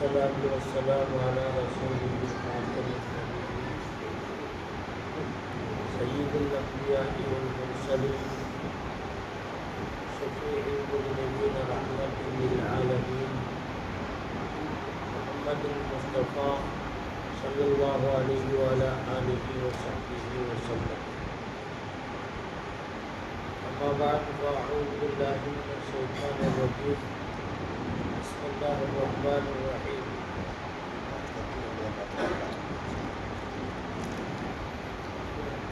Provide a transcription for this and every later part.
والصلاة والسلام على رسوله خاتم النبيين سيد الأنبياء والمرسلين شفيع المذنبين رحمة للعالمين محمد المصطفى صلى الله عليه وعلى آله وصحبه وسلم. أما بعد فأعوذ بالله من الشيطان الرجيم. بسم الله الرحمن الرحيم.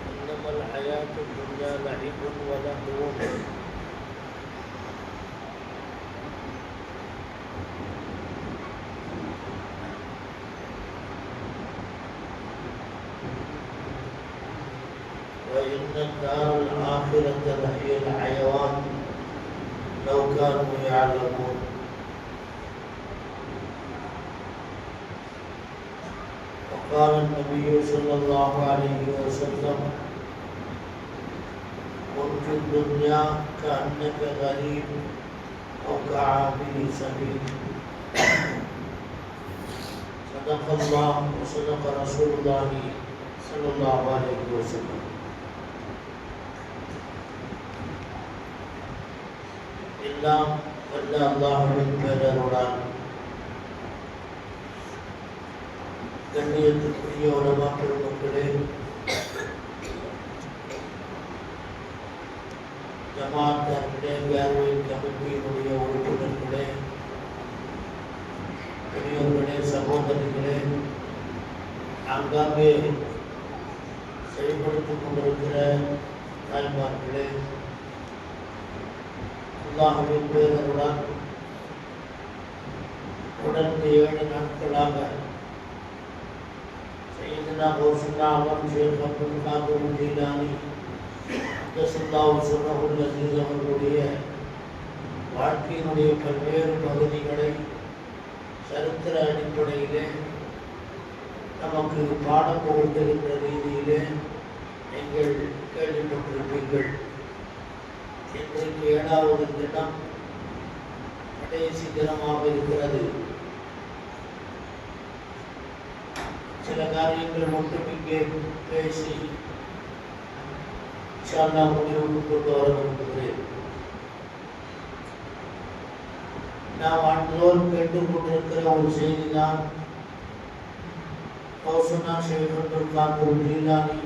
إنما الحياة الدنيا لعب ولهو وإن الدار الآخرة لهي الحيوان لو كانوا يعلمون. وقال النبي صلى الله عليه وسلم: كن في الدنيا كأنك غريب أو كعابر سبيل. صدق الله وصدق رسول الله صلى الله عليه وسلم. எல்லாம் வல்ல அல்லாஹ்வின் பேரருளால் கண்ணியத்துக்குரிய உலமா பெருமக்களே, ஜமாத்தார்களே, கேர்வின் கமிட்டியினுடைய உறுப்பினர்களே, பெரியவர்களே, சகோதரிகளே, ஆங்காங்கே செயல்படுத்திக் கொண்டிருக்கிற தாய்மார்களே, அல்லாஹ்வின் பேரருளால் தொடர்ந்து 7 நாட்களாக சையதுனா கௌசுல்லா அமர் ஷேக் அப்துல் காதர் ஜீலானி அப்துல்லாஹ் சுன்னஹுல் அஸீஸ் அவர்களுடைய வாழ்க்கையினுடைய பல்வேறு பகுதிகளை சரித்திர அடிப்படையிலே நமக்கு பாடம் புகழ்த்துகின்ற ரீதியிலே நீங்கள் கேள்விப்பட்டிருப்பீர்கள். இன்றைக்கு 7வது தினம், கடைசி தினமாக இருக்கிறது. சில காரியங்கள் மட்டும் இங்கே பேசி இன்ஷா அல்லாஹ் முடிவுக்கு கொண்டு வர விரும்புகிறேன். நாம் ஆண்டுதோறும் கேட்டுக்கொண்டிருக்கிற ஒரு செய்தி தான் கௌசுனா ஷேக் அப்துல் காதர் ஜீலானி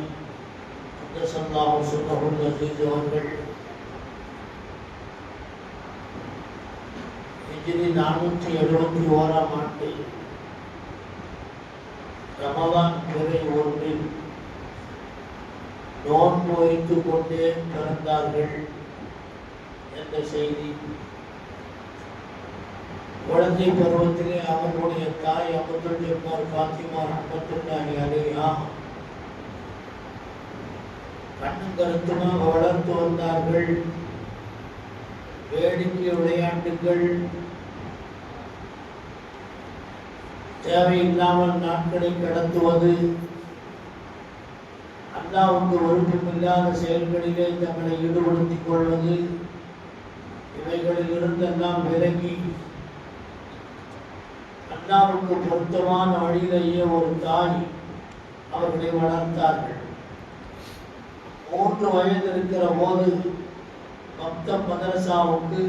அப்துல்லாஹ் சுன்னஹுல் அஸீஸ் அவர்கள் ஹிஜ்ரி 471ஆம் ஆண்டு ரமலான் பிறை ஒன்றில் நோன்பு வைத்துக் கொண்டே பிறந்தார்கள் என்ற செய்தி. குழந்தை பருவத்திலே அவர்களுடைய தாய் அப்துல் ஜப்பார் ஃபாத்திமா ரஹ்மத்துல்லாஹி அலைஹா கண்ணும் கருத்துமாக வளர்த்து வந்தார்கள். வேடிக்கை விளையாட்டுகள், தேவையில்லாமல் நாட்களை கடத்துவது, அல்லாஹ்வுக்கு விருப்பமில்லாத செயல்களிலே தங்களை ஈடுபடுத்திக் கொள்வது, இவைகளில் இருந்தெல்லாம் விலகி அல்லாஹ்வுக்கு பொருத்தமான வழியிலேயே ஒரு தாய் அவர்களை வளர்த்தார்கள். 3 வயது இருக்கிற போது மக்தப் மதரசாவுக்கு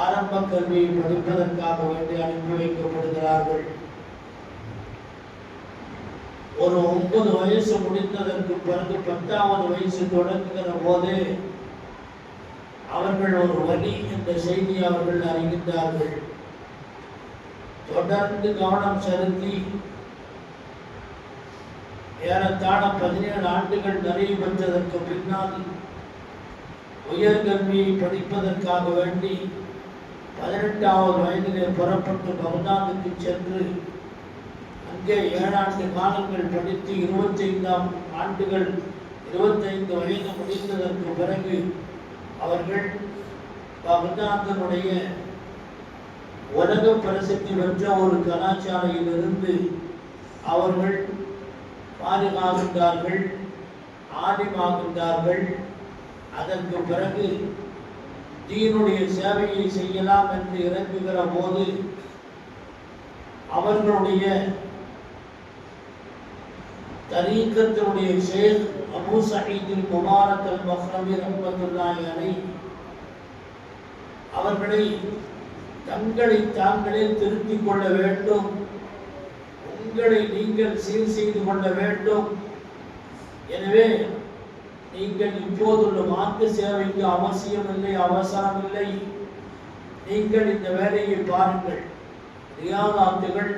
ஆரம்ப கல்வியை படிப்பதற்காக வேண்டி அனுப்பி வைக்கப்படுகிறார்கள். ஒரு 9 வயசு முடிந்ததற்கு பிறகு 10வது வயசு தொடங்குகிற போதே அவர்கள் ஒரு வலி என்ற செய்தியை அவர்கள் அறிகின்றார்கள். தொடர்ந்து கவனம் செலுத்தி ஏறத்தாழ 17 ஆண்டுகள் நிறைவு பெற்றதற்கு பின்னால் உயர்கல்வியை படிப்பதற்காக வேண்டி 18வது வயதிலே புறப்பட்டு பகதாதுக்கு சென்று அங்கே 7 ஆண்டு காலங்கள் படித்து 25 வயது முடிந்ததற்கு பிறகு அவர்கள் பகதாதினுடைய உலக பிரசித்தி பெற்ற ஒரு கலாச்சாரையிலிருந்து அவர்கள் பாதுகாக்கின்றார்கள், ஆலிமாகின்றார்கள். அதற்கு பிறகு தீனுடைய சேவையை செய்யலாம் என்று இறங்குகிற போது அவர்களுடைய தரீக்கத்தினுடைய ஷேக் அபூ சயீத் முபாரக் அல்-மக்ரமி ரஹ்மத்துல்லாஹி அலைஹி அவர்களை தங்களை தாங்களே திருத்திக் கொள்ள வேண்டும், உங்களை நீங்கள் சீர் செய்து கொள்ள வேண்டும். எனவே நீங்கள் இப்போதுள்ள மார்க்க சேவைக்கு அவசியமில்லை, அவசரமில்லை. நீங்கள் இந்த வேலையை பாருங்கள். ரியாதாத்துகள்,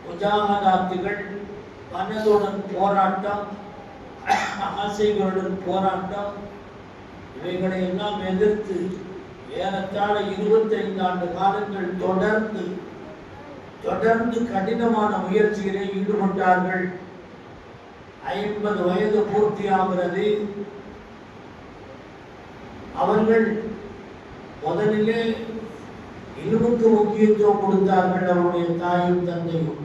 முஜாஹதாத்துகள், மனதுடன் போராட்டம், ஆசைகளுடன் போராட்டம், இவைகளை எல்லாம் எதிர்த்து ஏறத்தாழ 25 ஆண்டு காலங்கள் தொடர்ந்து கடினமான முயற்சிகளை ஈடுபட்டார்கள். 50 வயது பூர்த்தியாகிறது. அவர்கள் முதலிலே இல்முக்கு முக்கியத்துவம் கொடுத்தார்கள். அவருடைய தாயும் தந்தையும்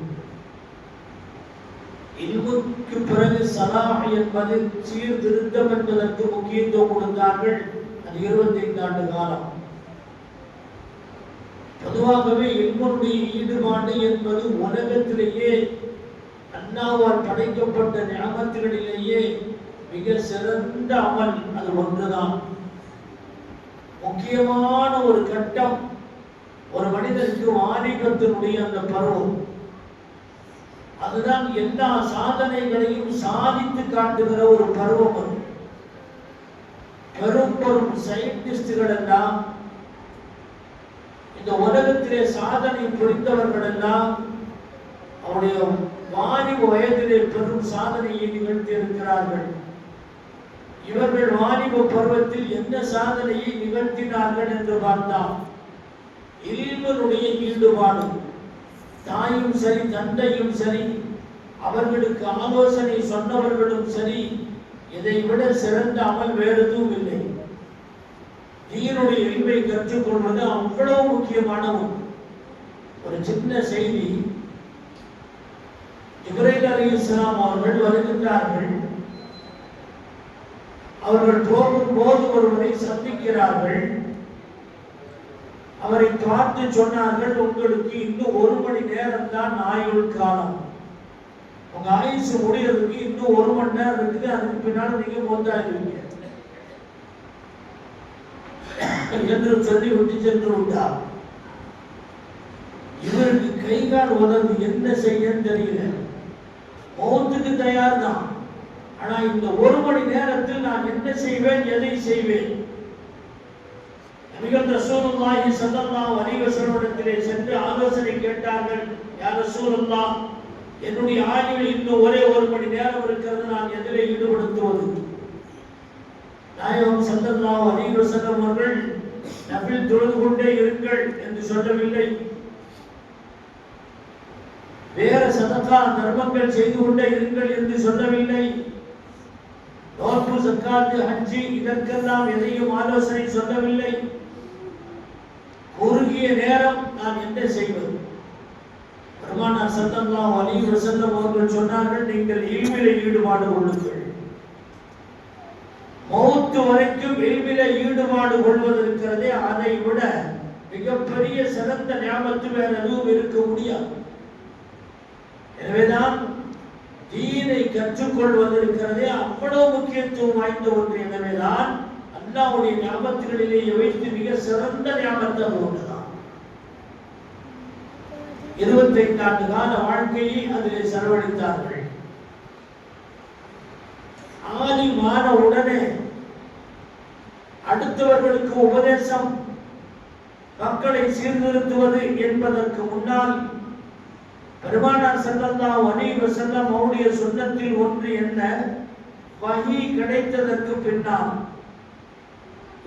இல்முக்கு பிறகு சலாஹ் என்பது சீர்திருத்தம் என்பதற்கு முக்கியத்துவம் கொடுத்தார்கள். அது 25 ஆண்டு காலம். பொதுவாகவே இல்முடைய ஈடுபாடு என்பது உலகத்திலேயே அல்லாஹ்வால் படைக்கப்பட்ட நியமத்துகளிலேயே மிக சிறந்த அமல் அது ஒன்றுதான். முக்கியமான ஒரு கட்டம் ஒரு மனிதனுக்கு வாலிபத்தினுடைய அந்த பருவம், அதுதான் எல்லா சாதனைகளையும் சாதித்து காட்டுகிற ஒரு பருவம். அது பெரும் பெரும் சயின்டிஸ்டுகள் எல்லாம், இந்த உலகத்திலே சாதனை புரிந்தவர்கள் எல்லாம் அவருடைய வாலிப வயதிலே பெரும் சாதனையை நிகழ்த்தி இருக்கிறார்கள். இவர்கள் வாலிப பருவத்தில் என்ன சாதனையை நிகழ்த்தினார்கள் என்று பார்த்தால், இல்முடைய ஈடுபாடு. தாயும் சரி, தந்தையும் சரி, அவர்களுக்கு ஆலோசனை சொன்னவர்களும் சரி, இதை விட சிறந்த அமல் வேறு எதுவும் இல்லை. தீனுடைய இல்மை கற்றுக்கொள்வது அவ்வளவு முக்கியமான ஒரு சின்ன செய்தி. ஜிப்ரீல் அலைஹிஸ்ஸலாம் அவர்கள் வருகின்றார்கள். அவர்கள் போகும்போது ஒருவரை சந்திக்கிறார்கள். அவரை பார்த்து சொன்னார்கள், உங்களுக்கு இன்னும் 1 மணி நேரம் தான் ஆயுள் காலம், உங்க ஆயுசு முடியறதுக்கு இன்னும் 1 மணி நேரம் இருக்குது, அதுக்கு பின்னால் நீங்க மௌத்தாயிருவீங்க என்று சொல்லி விட்டு சென்று விட்டார். இவருக்கு கை கால் உதவு, என்ன செய்யன்னு தெரியல. மௌத்துக்கு தயார் தான், ஆனா இந்த 1 மணி நேரத்தில் நான் என்ன செய்வேன், எதை செய்வேன்? நபிகள் ரசூலுல்லாஹி ஸல்லல்லாஹு அலைஹி வஸல்லம் சென்று ஆலோசனை கேட்டார்கள். யா ரசூலுல்லாஹ், என்னுடைய ஆயுள் இன்னும் ஒரே 1 மணி நேரம் இருக்கிறது, நான் எதிலே ஈடுபடுத்துவது? நாயகம் ஸல்லல்லாஹு அலைஹி வஸல்லம் அவர்கள் நபில் தொழுது கொண்டே இருங்கள் என்று சொல்லவில்லை, வேற சதகா தர்மங்கள் செய்து கொண்டே இருங்கள் என்று சொல்லவில்லை, நோன்பு, ஜக்காத், ஹஜ் இதற்கெல்லாம் எதையும் ஆலோசனை சொல்லவில்லை. குறுகிய நேரம் நான் என்ன செய்வது? பெருமானார் ஸல்லல்லாஹு அலைஹி வஸல்லம் அவர்கள் சொன்னார்கள், நீங்கள் இல்மிலே ஈடுபாடு கொள்ளுங்கள். மௌத்து வரைக்கும் இல்மிலே ஈடுபாடு கொள்வது இருக்கிறதே, அதை விட மிகப்பெரிய சிறந்த நியாமத்து வேற எதுவும் இருக்க முடியாது. எனவேதான் தீனை கற்றுக்கொள்வது இருக்கிறதே அவ்வளவு முக்கியத்துவம் வாய்ந்த ஒன்று. எனவேதான் அல்லாஹ்வுடைய நியாமத்துகளிலேயே வைத்து மிக சிறந்த நியாமத்து அது ஒன்றுதான். 25 ஆண்டு கால வாழ்க்கையை அதிலே செலவழித்தார்கள். ஆலிமான உடனே அடுத்தவர்களுக்கு உபதேசம், மக்களை சீர்திருத்துவது என்பதற்கு முன்னால் பெருமானார் ஸல்லல்லாஹு அலைஹி வஸல்லம் அவருடைய சுன்னத்தில் ஒன்று என்ன? வஹி கிடைத்ததற்கு பின்னால்,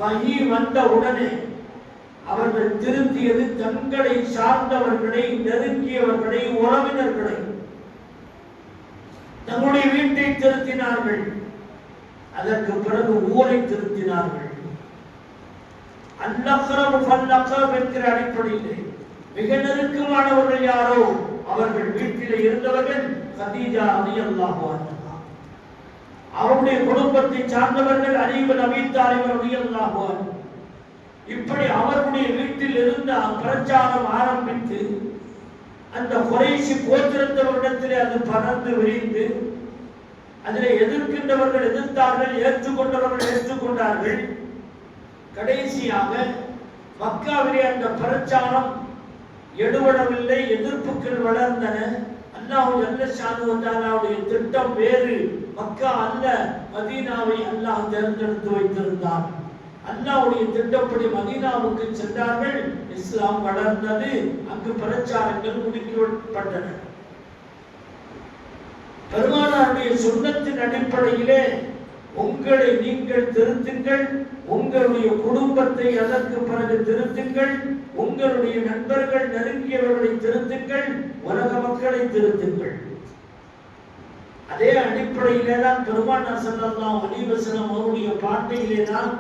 வஹி வந்த உடனே அவர்கள் திருத்தியது தங்களை சார்ந்தவர்களை, நெருங்கியவர்களை, உறவினர்களை. தங்களுடைய வீட்டை திருத்தினார்கள், அதற்கு பிறகு ஊரை திருத்தினார்கள். அல்-அக்ரபு ஃபல்-அக்ரப் என்கிற அடிப்படையில் மிக நெருக்கமானவர்கள் யாரோ அவர்கள் வீட்டிலே இருந்தவர்கள் கதீஜா ரலியல்லாஹு அன்ஹா, அவருடைய குடும்பத்தை சார்ந்தவர்கள் அலி இப்னு அபீ தாலிப் ரலியல்லாஹு அன்ஹு. இப்படி அவருடைய வீட்டில் இருந்த பிரச்சாரம் ஆரம்பித்து அந்த குறைஷி கோத்திரத்தவரிடத்திலே அது பறந்து விரிந்து அதிலே எதிர்க்கின்றவர்கள் எதிர்த்தார்கள், ஏற்றுக்கொண்டவர்கள் ஏற்றுக்கொண்டார்கள். கடைசியாக மக்காவிலே அந்த பிரச்சாரம் எடுபடவில்லை, எதிர்ப்புகள் வளர்ந்தன. அல்லாஹ் ஜல்ல ஷானு வ தஆலாவுடைய திட்டம் வேறு. மக்கா அல்ல, மதீனாவை அல்லாஹ் தேர்ந்தெடுத்து வைத்திருந்தார். அல்லாஹ்வுடைய திட்டப்படி மதீனாவுக்கு சென்றார்கள். இஸ்லாம் வளர்ந்தது. அங்கு பிரச்சாரங்கள் முடுக்கிவிடப்பட்டன. பெருமானாருடைய சுன்னத்தின் அடிப்படையிலே உங்களை நீங்கள் திருத்துங்கள், உங்களுடைய குடும்பத்தை அதற்கு பிறகு திருத்துங்கள், உங்களுடைய நண்பர்கள் நெருங்கியவர்களை திருத்துங்கள், உலக மக்களை திருத்துங்கள். அதே அடிப்படையிலே தான் பெருமானார் ஸல்லல்லாஹு அலைஹி வஸல்லம் அவருடைய பாட்டையிலே தான்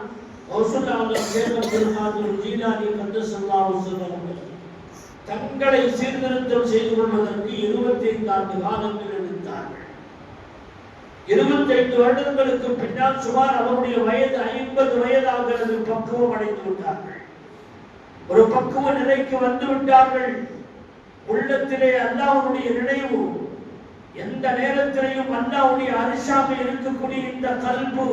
தங்களை சீர்திருத்தம் செய்து கொள்வதற்கு 25 ஆண்டு காலங்கள் எடுத்தார்கள். 25 வருடங்களுக்கு பின்னால் சுமார் அவருடைய வயது 50 வயதாகிறது. பக்குவம் அடைந்து விட்டார்கள். ஒரு பக்குவ நிலைக்கு வந்து விட்டார்கள். உள்ளத்திலே அல்லாஹ்வுடைய நினைவு, எந்த நேரத்திலேயும் அல்லாஹ்வுடைய அரிசாக இருக்கக்கூடிய இந்த கல்பு,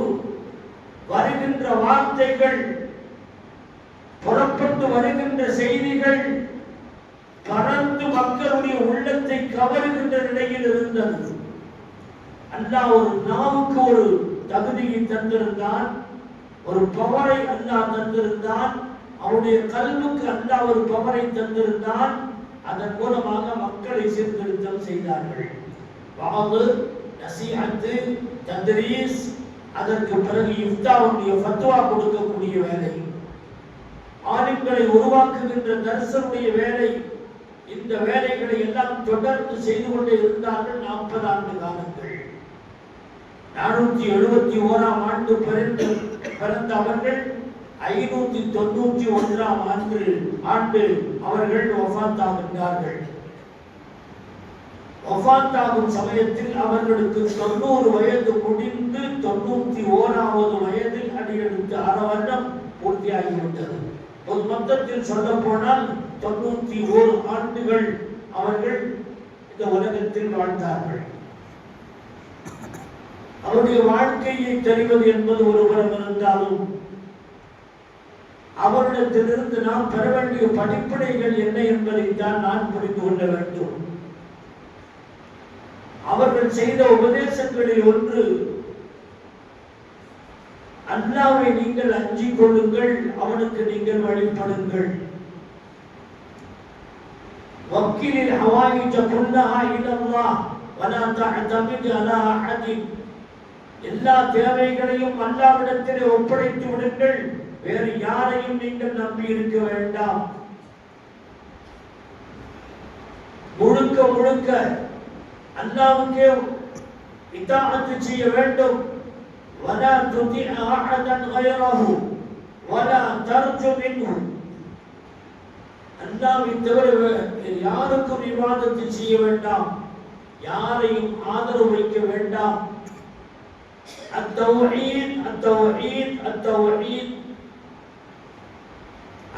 வருகின்ற வார்த்தைகள், புறப்பட்டு வருகின்ற செய்திகள் பறந்து மக்களுடைய உள்ளத்தை கவருகின்ற நிலையில் இருந்தது. அல்லாஹ் ஒரு நாவுக்கு ஒரு தகுதியை தந்திருந்தான், ஒரு பவரை அல்லாஹ் தந்திருந்தான், அவருடைய கல்வுக்கு அல்லாஹ் ஒரு பவரை தந்திருந்தான். அதன் மூலமாக மக்களை சீர்திருத்தம் செய்தார்கள். வாது, நசீஹத்து, தத்ரீஸ், அதற்கு பிறகு இஃப்தாவுடைய ஃபத்வா கொடுக்கக்கூடிய வேலை, ஆலிம்களை உருவாக்குகின்ற தர்சனுடைய வேலை, இந்த வேலைகளை எல்லாம் தொடர்ந்து செய்து கொண்டே இருந்தார்கள். 40 ஆண்டு காலங்கள். 471ஆம் ஆண்டு பிறந்த அவர்கள் 591ஆம் ஆண்டு அவர்கள் வஃபாத்தாகின்றார்கள். வஃபாத்தாகும் சமயத்தில் அவர்களுக்கு 90 வயது முடிந்து 91வது வயதில் அடியெடுத்து 6 வருடம் பூர்த்தியாகிவிட்டது. ஒரு மொத்தத்தில் சொல்ல போனால் 91 ஆண்டுகள் அவர்கள் இந்த உலகத்தில் வாழ்ந்தார்கள். அவருடைய வாழ்க்கையை தெரிவது என்பது ஒருபுறம் இருந்தாலும் அவரிடத்திலிருந்து நாம் பெற வேண்டிய படிப்பினைகள் என்ன என்பதைத்தான் நான் புரிந்து கொள்ள வேண்டும். அவர்கள் செய்த உபதேசங்களில் ஒன்று, அல்லாஹ்வை நீங்கள் அஞ்சிக் கொள்ளுங்கள், அவனுக்கு நீங்கள் வழிபடுங்கள். வக்கீலில் ஹவாயிஜ குல்லஹா இலல்லாஹ் வலா தஅதமித் அலா அஹதின். எல்லா தேவைகளையும் அல்லாஹ்விடத்திலே ஒப்படைத்து விடுங்கள், வேறு யாரையும் நீங்கள் நம்பி இருக்க வேண்டாம். முழுக்க முழுக்க அல்லாஹ்வுக்கே இதாஅத் செய்ய வேண்டும். வலா துதி அஹதன் غيره வலா தர்ஜு மின்ஹு. அல்லாஹ்வை தவிர யாருக்கும் இபாதத் செய்ய வேண்டாம், யாரையும் ஆதரவு வைக்க வேண்டாம். அத்தௌஹீத் அத்தௌஹீத் அத்தௌஹீத்.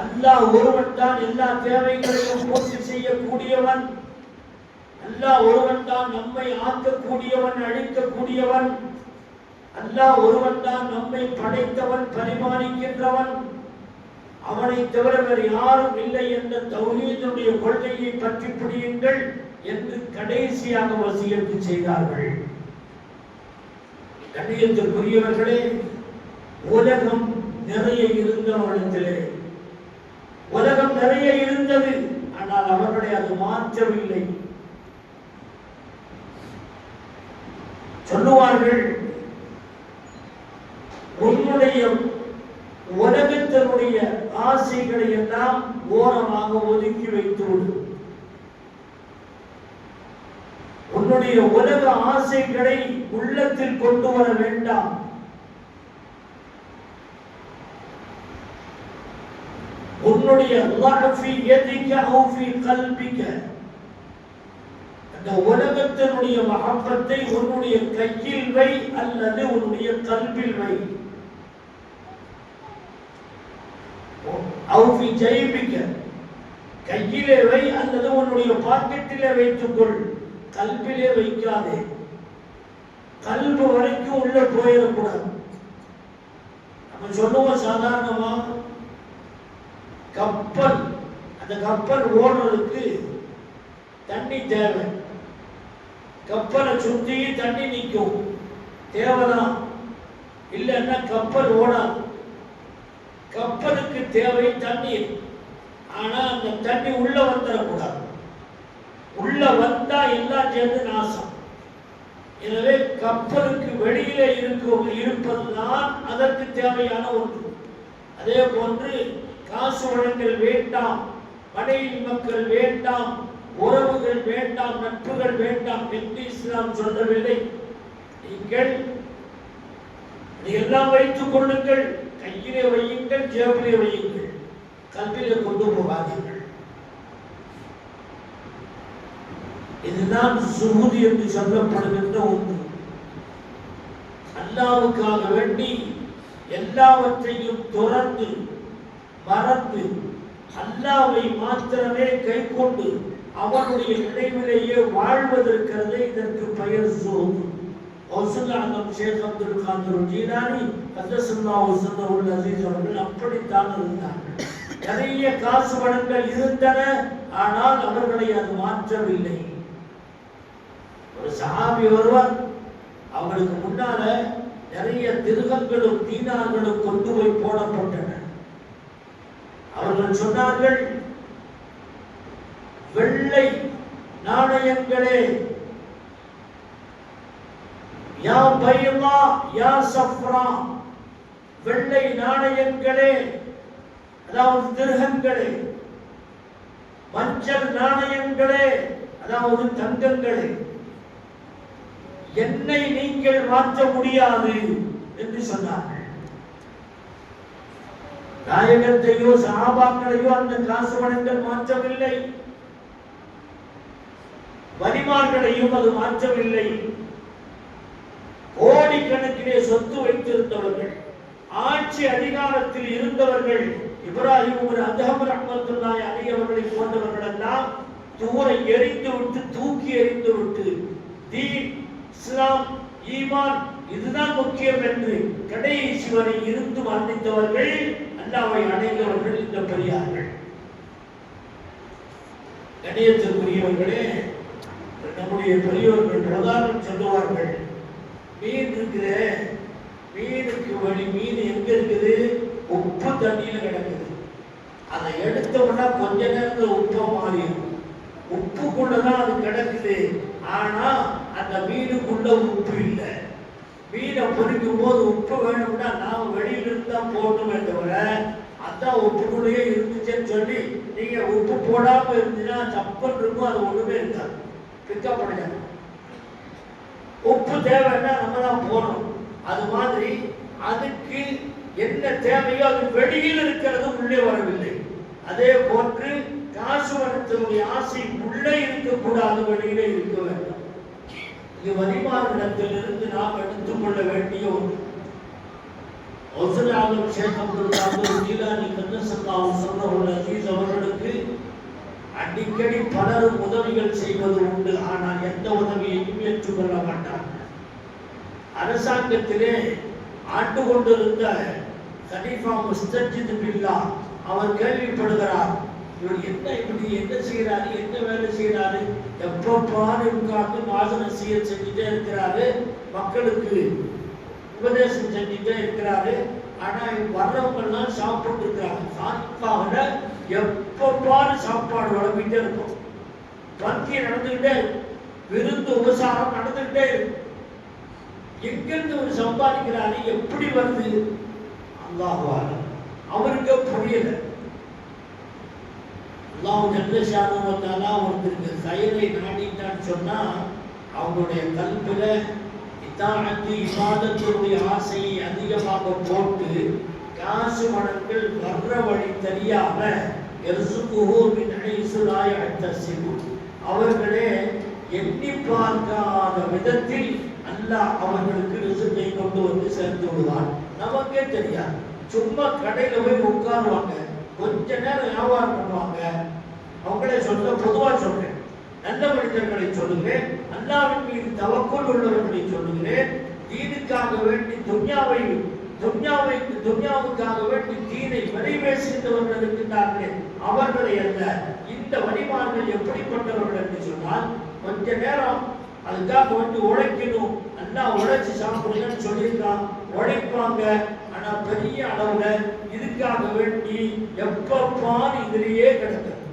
அல்லாஹ் ஒருவன் தான் எல்லா தேவைகளையும் பூர்த்தி செய்யக்கூடியவன். அல்லாஹ் ஒருவன் தான் நம்மை ஆக்கக்கூடியவன், அழிக்கக்கூடியவன். அல்லாஹ் ஒருவன் தான் நம்மை படைத்தவன், பரிமாறிக்கின்றவன். அவனை தவிர வேறு யாரும் இல்லை என்ற தௌஹீதுடைய கொள்கையை பற்றி பிடியுங்கள் என்று கடைசியாக வசியத்து செய்தார்கள். கண்ணியத்திற்குரியவர்களே, உலகம் நிறைய இருந்தவர்களிடத்திலே உலகம் நிறைய இருந்தது. ஆனால் அவர்களை அது மாற்றவில்லை. சொல்லுவார்கள், உன்னுடைய உலகத்தினுடைய ஆசைகளை எல்லாம் ஓரமாக ஒதுக்கி வைத்துவிடு. உன்னுடைய உலக ஆசைகளை உள்ளத்தில் கொண்டு வர வேண்டாம். உன்னுடைய அந்த உலகத்தினுடைய மஹப்பத்தை உன்னுடைய கையில் வை அல்லது உன்னுடைய கல்பில் வை. கையிலே வை அல்லது உன்னுடைய பாக்கெட்டிலே வைத்துக்கொள், கல்விலே வைக்காதே. கல்வி வரைக்கும் உள்ள போயிடக்கூடாது. நம்ம சொல்லுவோம் சாதாரணமா கப்பல், அந்த கப்பல் ஓடுறதுக்கு தண்ணி தேவை. கப்பலை சுத்தி தண்ணி நிற்கும், தேவைதான், இல்லைன்னா கப்பல் ஓடாது. கப்பலுக்கு தேவை தண்ணீர். ஆனா அந்த தண்ணி உள்ள வந்துடக்கூடாது. உள்ள வந்தா எல்லாம் சேர்ந்து நாசம். எனவே கப்பலுக்கு வெளியிலே இருப்பதுதான் அதற்கு தேவையான ஒன்று. அதே போன்று காசு வழங்கல் வேண்டாம், மனைவி மக்கள் வேண்டாம், உறவுகள் வேண்டாம், நட்புகள் வேண்டாம் என்று இஸ்லாம் சொல்லவில்லை. நீங்கள் எல்லாம் வைத்துக் கொள்ளுங்கள், கையிலே வையுங்கள், ஜேபிலே வையுங்கள், கல்வியிலே கொண்டு போகாதீர்கள். இதுதான் சுகுதி என்று சொல்லப்படுகின்ற ஒன்று. அல்லாஹ்வுக்காக வேண்டி எல்லாவற்றையும் துறந்து மறந்து அல்லாஹ்வை மாத்திரமே கை கொண்டு அவனுடைய நினைவிலேயே வாழ்வதற்கிறதே இதற்கு பெயர் சுகுதி. கௌசல்யானம் ஷேக் அப்துல் காதர் ஜீலானி கதஸல்லாஹு ஸல்லல்லாஹு அலைஹி அவர்கள் அப்படித்தான் இருந்தார்கள். நிறைய காசு வளங்கள் இருந்தன, ஆனால் அவர்களை அது மாற்றவில்லை. ஒரு சஹாபி ஒருவர், அவங்களுக்கு முன்னால நிறைய திருகங்களும் தீனார்களும் கொண்டு போய் போடப்பட்டன. அவர்கள் சொன்னார்கள், வெள்ளை நாணயங்களே, யா பைமா யா சஃப்ரா, வெள்ளை நாணயங்களே, அதாவது திருகங்களே, மஞ்சள் நாணயங்களே, அதாவது தங்கங்களே, என்னை நீங்கள் மாற்ற முடியாது என்று சொன்னார்கள். நாயகத்தையோ சஹாபாக்களையோ அந்த காசு வளங்கள் மாற்றவில்லை, வலிமார்களையும் அது மாற்றவில்லை. கோடிக்கணக்கிலே சொத்து வைத்திருந்தவர்கள், ஆட்சி அதிகாரத்தில் இருந்தவர்கள், இப்ராஹிம் அதஹம் ரஹ்மத்துல்லாஹி அலைஹி அவர்களை போன்றவர்கள் எல்லாம் தூர எரிந்து விட்டு, தூக்கி எறிந்து விட்டு, தீன், இஸ்லாம், ஈமான் இதுதான் முக்கியம் என்று கடைசி வரை இருந்து மரணித்தவர்கள், அல்லாஹ்வை அடைந்தவர்கள் இந்த பெரியார்கள். கணியத்திற்குரியவர்களே, நம்முடைய பெரியோர்கள் உதாரணம் சொல்லுவார்கள், மீன் இருக்குது, மீனுக்கு வழி, மீன் எங்க இருக்குது? உப்பு தண்ணியில கிடக்குது. அதை எடுத்தோம்னா கொஞ்ச நேரத்தில் உப்பா மாறிடும். உப்புக்குள்ளதான் அது கிடக்குது, ஆனா அந்த மீனுக்குள்ள உப்பு இல்லை. மீனை பொறிக்கும் போது உப்பு வேணும்னா நாம வெளியில இருந்தா போடணுமே தவிர, அதான் உப்புக்குள்ளேயே இருந்துச்சுன்னு சொல்லி நீங்க உப்பு போடாம இருந்துச்சுன்னா சப்பல் இருக்கும், அது ஒண்ணுமே இருக்காது, பிக்கப்படுது. உப்பு தேவைன்னா நம்ம தான் போடணும். அது மாதிரி அதுக்கு என்ன தேவையோ அது வெளியில் இருக்கிறது, உள்ளே வரவில்லை. அதே போன்று காசு வளத்தினுடைய ஆசை உள்ளே இருக்கக்கூடாது, வெளியிலே இருக்க வேண்டும். இது வலிமாரிடத்திலிருந்து நாம் எடுத்துக்கொள்ள வேண்டிய ஒன்று. கௌசல்யானம் ஷேக் அப்துல் காதர் ஜீலானி கதஸல்லாஹு ஸல்லல்லாஹு அலைஹி அவர்களுக்கு அடிக்கடி பலரும் உதவிகள் செய்வது உண்டு, ஆனால் எந்த உதவியையும் ஏற்றுக்கொள்ள மாட்டார்கள். அரசாங்கத்திலே ஆண்டு கொண்டிருந்த கலீஃபா முஸ்தஜித் பில்லா அவர் கேள்விப்படுகிறார், இவர் என்ன செய்யறாரு, என்ன வேலை செய்யறாரு, எப்பப்பாரு உட்கார்ந்து வாசனை செஞ்சுட்டே இருக்கிறாரு, மக்களுக்கு உபதேசம் செஞ்சுட்டே இருக்கிறாரு. ஆனா வர்றவங்க எல்லாம் சாப்பிட்டு இருக்கிறாங்க. சாப்பாடுல எப்பப்பாரு சாப்பாடு வளர்ந்துட்டே இருக்கும், பந்தி நடந்துகிட்டே, விருந்து உபசாரம் நடந்துகிட்டே இருக்கும். எங்கிருந்து ஒரு சம்பாதிக்கிறாரு, எப்படி வருது? அல்லாஹ்வால அவருக்கு புரியல. அல்லாஹ் ஜல்லஷானுவத்தாலா ஒருத்தருக்கு கயிறை நாடிட்டான்னு சொன்னா அவங்களுடைய கல்வில இத்தாஅத்து இபாதத்துடைய ஆசையை அதிகமாக போட்டு காசு மடங்கள் வர்ற வழி தெரியாம யர்சுகுஹு மின் ஹைஸு லா யஹ்தஸிபு, அவர்களே எண்ணி பார்க்காத விதத்தில் அல்லாஹ் அவர்களுக்கு ரிஸ்கை கொண்டு வந்து சேர்த்து விடுவான். நமக்கே தெரியாது. சும்மா கடையில போய் உட்காருவாங்க, கொஞ்ச நேரம் வியாபாரம் பண்ணுவாங்க, அவங்களே பொதுவா சொல்றேன். நல்ல மனிதர்களை சொல்லுகிறேன், அல்லாஹ்வின் மீது தவக்குல் உள்ளவர்களை சொல்லுகிறேன். தீனுக்காக வேண்டி துன்யாவுக்காக வேண்டி தீனை வழிபேசுகின்றவர்கள் இருக்கின்றார்களே அவர்களை அல்ல. இந்த வழிமார்கள் எப்படிப்பட்டவர்கள் என்று சொன்னால், கொஞ்ச நேரம் அதுக்காக வந்து உழைக்கணும், நல்லா உழைச்சி சாப்பிடுங்கன்னு சொல்லியிருக்கான், உழைப்பாங்க. ஆனா பெரிய அளவுல இதுக்காக வேண்டி எப்பப்பான் இதுலயே கிடக்கும்,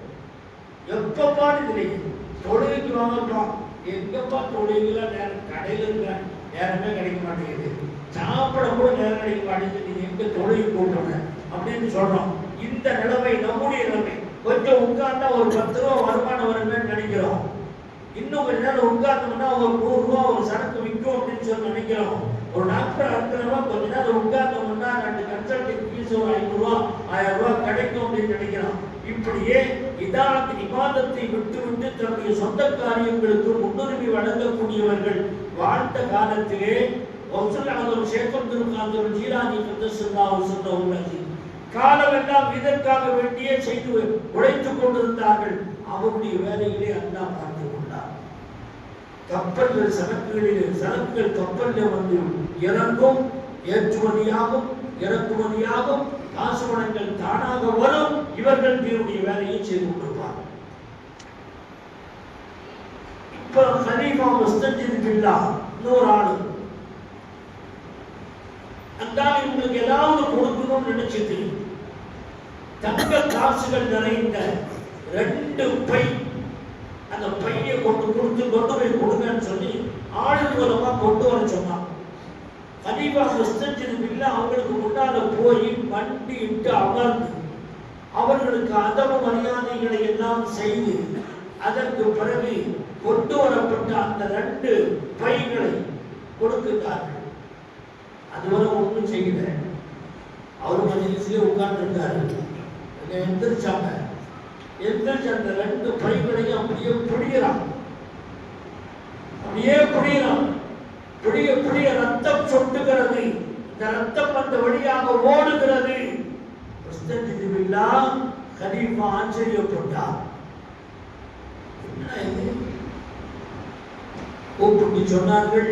எப்பப்பான் இதுலயே தொழுகைக்கு வாங்கப்பா, எங்கப்பா தொழுகைலாம் நேரம் கடையில் இருக்க நேரமே கிடைக்க மாட்டேங்குது, சாப்பிட கூட நேரம் கிடைக்க மாட்டேங்குது, நீங்க எங்க தொழுகை கூட்டணும் அப்படின்னு சொல்றோம். இந்த நிலைமை நம்முடைய நிலைமை. கொஞ்சம் உட்கார்ந்தா ஒரு 10 ரூபா வருமானம் வரும்னு நினைக்கிறோம். இன்னும் கொஞ்ச நேரம் உட்கார்ந்தோம்னா ஒரு 100 ரூபா ஒரு சரக்கு விற்கும் அப்படின்னு சொல்லி நினைக்கிறோம். ஒரு டாக்டர் அடுக்கிறவா கொஞ்ச நேரம் உட்கார்ந்தோம்னா 2 கன்சல்டிங் ஃபீஸ் ஒரு 500 ரூபா 1000 ரூபாய் கிடைக்கும் அப்படின்னு நினைக்கிறோம். இப்படியே இபாதத்தை விட்டு தன்னுடைய சொந்த காரியங்களுக்கு முன்னுரிமை வழங்கக்கூடியவர்கள் வாழ்ந்த காலத்திலே காலமெல்லாம் இதற்காக வேண்டியே செய்து உழைத்துக் கொண்டிருந்தார்கள். அவருடைய வேலையிலே அல்லாஹ் பார்த்து கொண்டார். கப்பல்கள் சரக்குகள் கப்பலில் வந்து இறங்கும், ஏற்றுமதியாகும், இறக்குமதியாகும், காசு பணங்கள் தானாக வரும். இவர்கள் தீனுடைய வேலையை செய்து கொண்டிருப்பார். இப்ப கலீஃபா முஸ்தஜித் பில்லாஹ் இன்னொரு ஆளு அந்தால் இவங்களுக்கு ஏதாவது கொடுக்கணும்னு நினைச்சிட்டு தங்க காசுகள் நிறைந்த 2 பை அந்த பையை கொண்டு போய் கொடுங்கன்னு சொல்லி ஆளுநர் மூலமா கொண்டு வர சொன்னான். கலீஃபா முஸ்தஜித் பில்லாஹ் அவங்களுக்கு முன்னால போய் வண்டி இட்டு அமர்ந்து அவர்களுக்கு அதவு மரியாதைகளை எல்லாம் செய்து அதற்கு பிறகு கொண்டு வரப்பட்ட அந்த 2 பைகளை கொடுக்கிறார்கள். அதுவரை ஒன்றும் செய்யல. அவர் மஜ்லிஸிலே உட்கார்ந்து இருக்காரு. எந்திரிச்சாங்க. எந்திரிச்சு அந்த 2 பைகளையும் அப்படியே புடிகிறான். புடிய ரத்தம் சொட்டுகிறது. இந்த ரத்தம் அந்த வழியாக ஓடுகிறது. முஸ்தஜித் பில்லாஹ் கலீஃபா ஆச்சரியப்பட்டார். கூப்பிட்டு சொன்னார்கள்,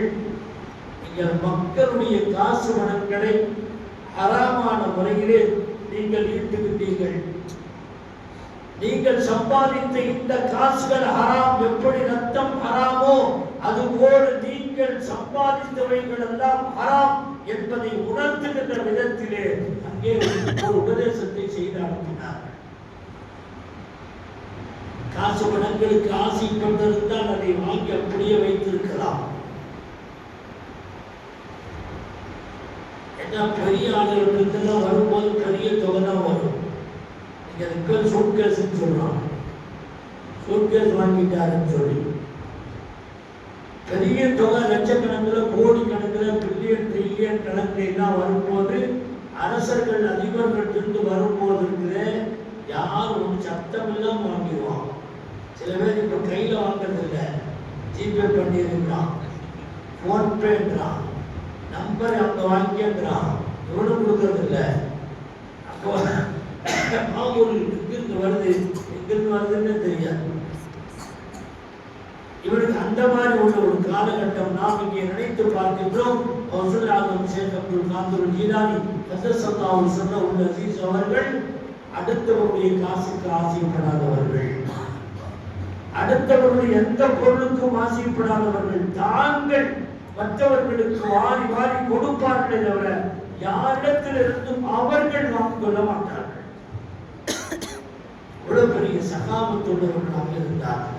நீங்கள் மக்களுடைய காசு பணங்களை ஹராமான முறையிலே நீங்கள் ஈட்டுவிட்டீர்கள். நீங்கள் சம்பாதித்த இந்த காசுகள் ஹராம். எப்படி ரத்தம் ஹராமோ அதுபோல நீங்கள் சம்பாதித்தவைகள் எல்லாம் ஹராம் என்பதை உணர்த்துகின்ற விதத்திலே அங்கே ஒரு உபதேசத்தை செய்து அனுப்பினார். காசு பணங்களுக்கு ஆசை கொண்டிருந்தால் அதை வாங்கி அப்படியே வைத்திருக்கலாம். ஏன்னா பெரிய ஆளுகளுக்கு வரும்போது பெரிய தொகை தான் வரும். நீங்க சூட்கேஸ் சொல்றோம், சூட்கேஸ் வாங்கிட்டாருன்னு சொல்லி பெரிய தொகை லட்சக்கணக்கில் கோடிக்கணக்கில் பில்லியன் ட்ரில்லியன் கணக்கில் வரும்போது அரசர்கள் அதிபர்கள் இருந்து வரும்போது யார் ஒரு சத்தம் இல்லாம வாங்கிடுவான். சில பேர் இப்ப கையில வாங்கறது இல்லை, ஜிபே பண்ணிருக்கிறான், போன்பேன்றான், நம்பரை அவங்க வாங்கிக்கிறான், இவனும் கொடுக்கறது இல்லை. அப்போ மாமூல் எங்கிருந்து வருதுன்னு தெரியாது. இவனுக்கு அந்த மாதிரி ஒரு காலகட்டம் நாம் இங்கே நினைத்து பார்க்கின்றோம். ஷேக் அப்துல் காதர் ஜீலானி கதஸல்லாஹு சிர்ரஹுல் அஸீஸ் அவர்கள் அடுத்தவருடைய காசுக்கு ஆசைப்படாதவர்கள், அடுத்தவர்கள் எந்த பொருளுக்கும் ஆசைப்படாதவர்கள், தாங்கள் மற்றவர்களுக்கு வாரி வாரி கொடுப்பார்கள் தவிர யாரிடத்திலிருந்தும் அவர்கள் வாங்கிக் கொள்ள மாட்டார்கள். இவ்வளவு பெரிய சகாபத்துள்ளவர்களாக இருந்தார்கள்.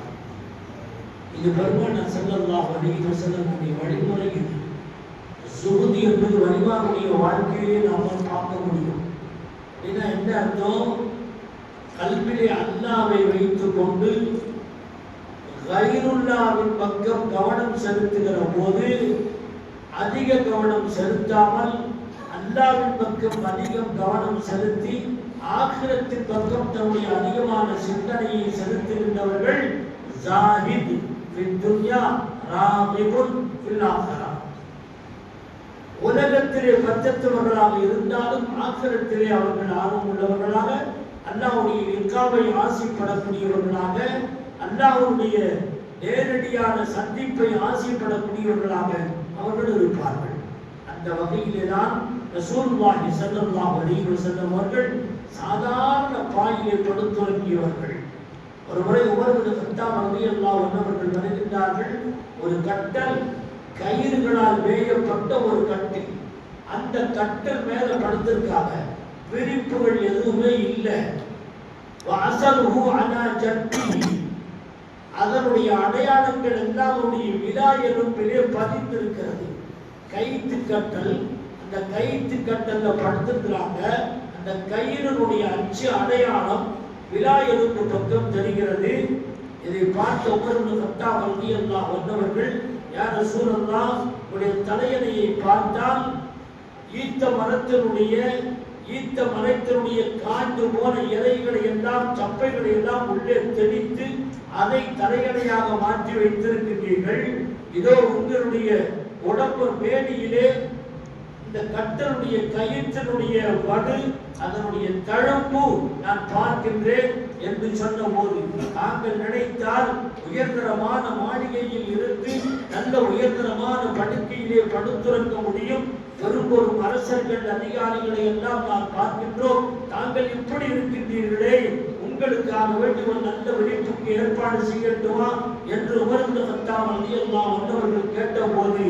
இது பெருமானார் ஸல்லல்லாஹு அலைஹி வஸல்லம் வழிமுறை. இது சுஹுத் என்பது வழிமாருடைய வாழ்க்கையிலே நாம் பார்க்க முடியும். ஏன்னா என்ன அர்த்தம்? கல்விலே அல்லாஹ்வை வைத்துக் கொண்டு கைருல்லாவின் பக்கம் கவனம் செலுத்துகிற போது அதிக கவனம் செலுத்தாமல் அல்லாஹ்வின் பக்கம் அதிகம் கவனம் செலுத்தி ஆகிரத்தின் பக்கம் தன்னுடைய அதிகமான சிந்தனையை செலுத்துகின்றவர்கள் ஜாஹித் ஃபித் துன்யா ராகிபுன் ஃபில் ஆகிரா. உலகத்திலே பற்றத்தவர்களாக இருந்தாலும் ஆகிரத்திலே அவர்கள் ஆர்வம் உள்ளவர்களாக அல்லாஹ்வுடைய லிகாவை ஆசைப்படக்கூடியவர்களாக, அல்லாஹ்வுடைய நேரடியான சந்திப்பை ஆசைப்படக்கூடியவர்களாக அவர்கள் இருப்பார்கள். அந்த வகையிலே தான் ரசூலுல்லாஹி ஸல்லல்லாஹு அலைஹி வஸல்லம் அவர்கள் சாதாரண பாயிலே படுத்துறங்கியவர்கள். ஒரு முறை உமர் இப்னு கத்தாப் ரலியல்லாஹு அன்ஹு அவர்கள் வருகின்றார்கள். ஒரு கட்டல், கயிறுகளால் வேயப்பட்ட ஒரு கட்டில். அந்த கட்டல் மேல படுத்திருக்காங்க. விரிப்புகள் எதுவுமே இல்லை. வஅஸலுஹு அலா ஜத்திஹி, அதனுடைய அடையாளங்கள் எல்லாம் விலா எலும்பிலே பதிந்திருக்கிறது. கயிற்று கட்டல், அந்த கயிற்று கட்டல்ல படுத்திருக்கிறாங்க. அந்த கயிறுடைய அச்சு அடையாளம் விலா எலும்பு பக்கம் தெரிகிறது. இதை பார்த்த உமர் இப்னு கத்தாப் ரலியல்லாஹு அன்ஹு அவர்கள், யா ரசூலல்லாஹ், உடைய தலையணையை பார்த்தால் ஈத்த மரத்தினுடைய காய்ந்து போன இலைகளை எல்லாம், சப்பைகளை எல்லாம் உள்ளே தெளித்து அதை தலையணையாக மாற்றி வைத்திருக்கிறீர்கள். இதோ உங்களுடைய உடம்பு மேனியிலே இந்த கட்டலுடைய கயிற்றினுடைய வடு, அதனுடைய தழும்பு நான் பார்க்கின்றேன் என்று சொன்ன போது, தாங்கள் நினைத்தால் உயர்தரமான மாளிகையில் இருந்து நல்ல உயர்தரமான படுக்கையிலே படுத்துறங்க முடியும். பெரும்பெரும் அரசர்கள், அதிகாரிகளை எல்லாம் நான் பார்க்கின்றோம். தாங்கள் இப்படி இருக்கின்றீர்களே, உங்களுக்காக வேண்டி ஒரு நல்ல விழிப்புக்கு ஏற்பாடு செய்யட்டுமா என்று உமர் இப்னு கத்தாப் ரலியல்லாஹு அன்ஹு அவர்கள் கேட்டபோது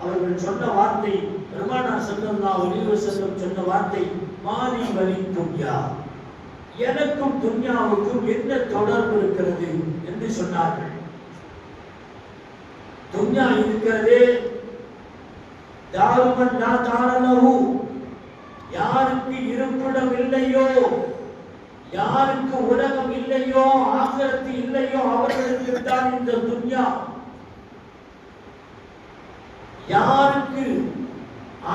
அவர்கள் சொன்ன வார்த்தை, பெருமானார் ஸல்லல்லாஹு அலைஹி வஸல்லம் சொன்ன வார்த்தை, மாலி வலி துன்யா, எனக்கும் துன்யாவுக்கும் என்ன தொடர்பு இருக்கிறது என்று சொன்னார்கள். துன்யா இருக்கிறதே, தாருமன் லா தாரலஹு, யாருக்கு இருப்பிடம் இல்லையோ, யாருக்கு உலகம் இல்லையோ, ஆகிரத்து இல்லையோ, அவர்களுக்கு தான் இந்த துன்யா. யாருக்கு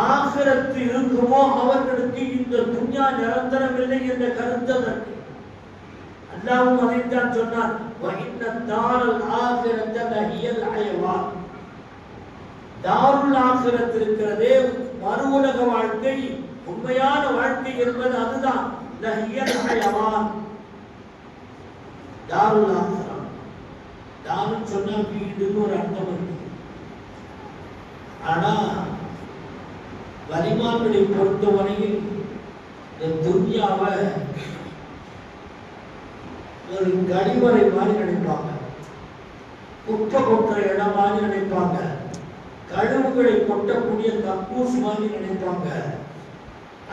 ஆகிரத்து இருக்குமோ அவர்களுக்கு இந்த துன்யா நிரந்தரம் இல்லை என்ற கருத்து அதற்கு. அல்லாஹ்வும் அதைத்தான் சொன்னார், வஇன்ன தாரல் ஆகிரத லஹியல் ஹயவான், தாருல் ஆகிரத் இருக்கிறதே, மறு உலக வாழ்க்கை, உண்மையான வாழ்க்கை என்பது அதுதான். லஹியல் ஹயவான், தாருல் ஆகிரத். தாருல் சொன்னா வீடுன்னு ஒரு அர்த்தம் இருக்கு. ஆனா வலிமான்களை பொறுத்தவரையில் இந்த துன்யாவை ஒரு கழிவறை மாதிரி நினைப்பாங்க, குப்பை கொட்டுற இடம் மாதிரி நினைப்பாங்க, கழிவுகளை கொட்டக்கூடிய கக்கூஸ் மாதிரி நினைப்பாங்க.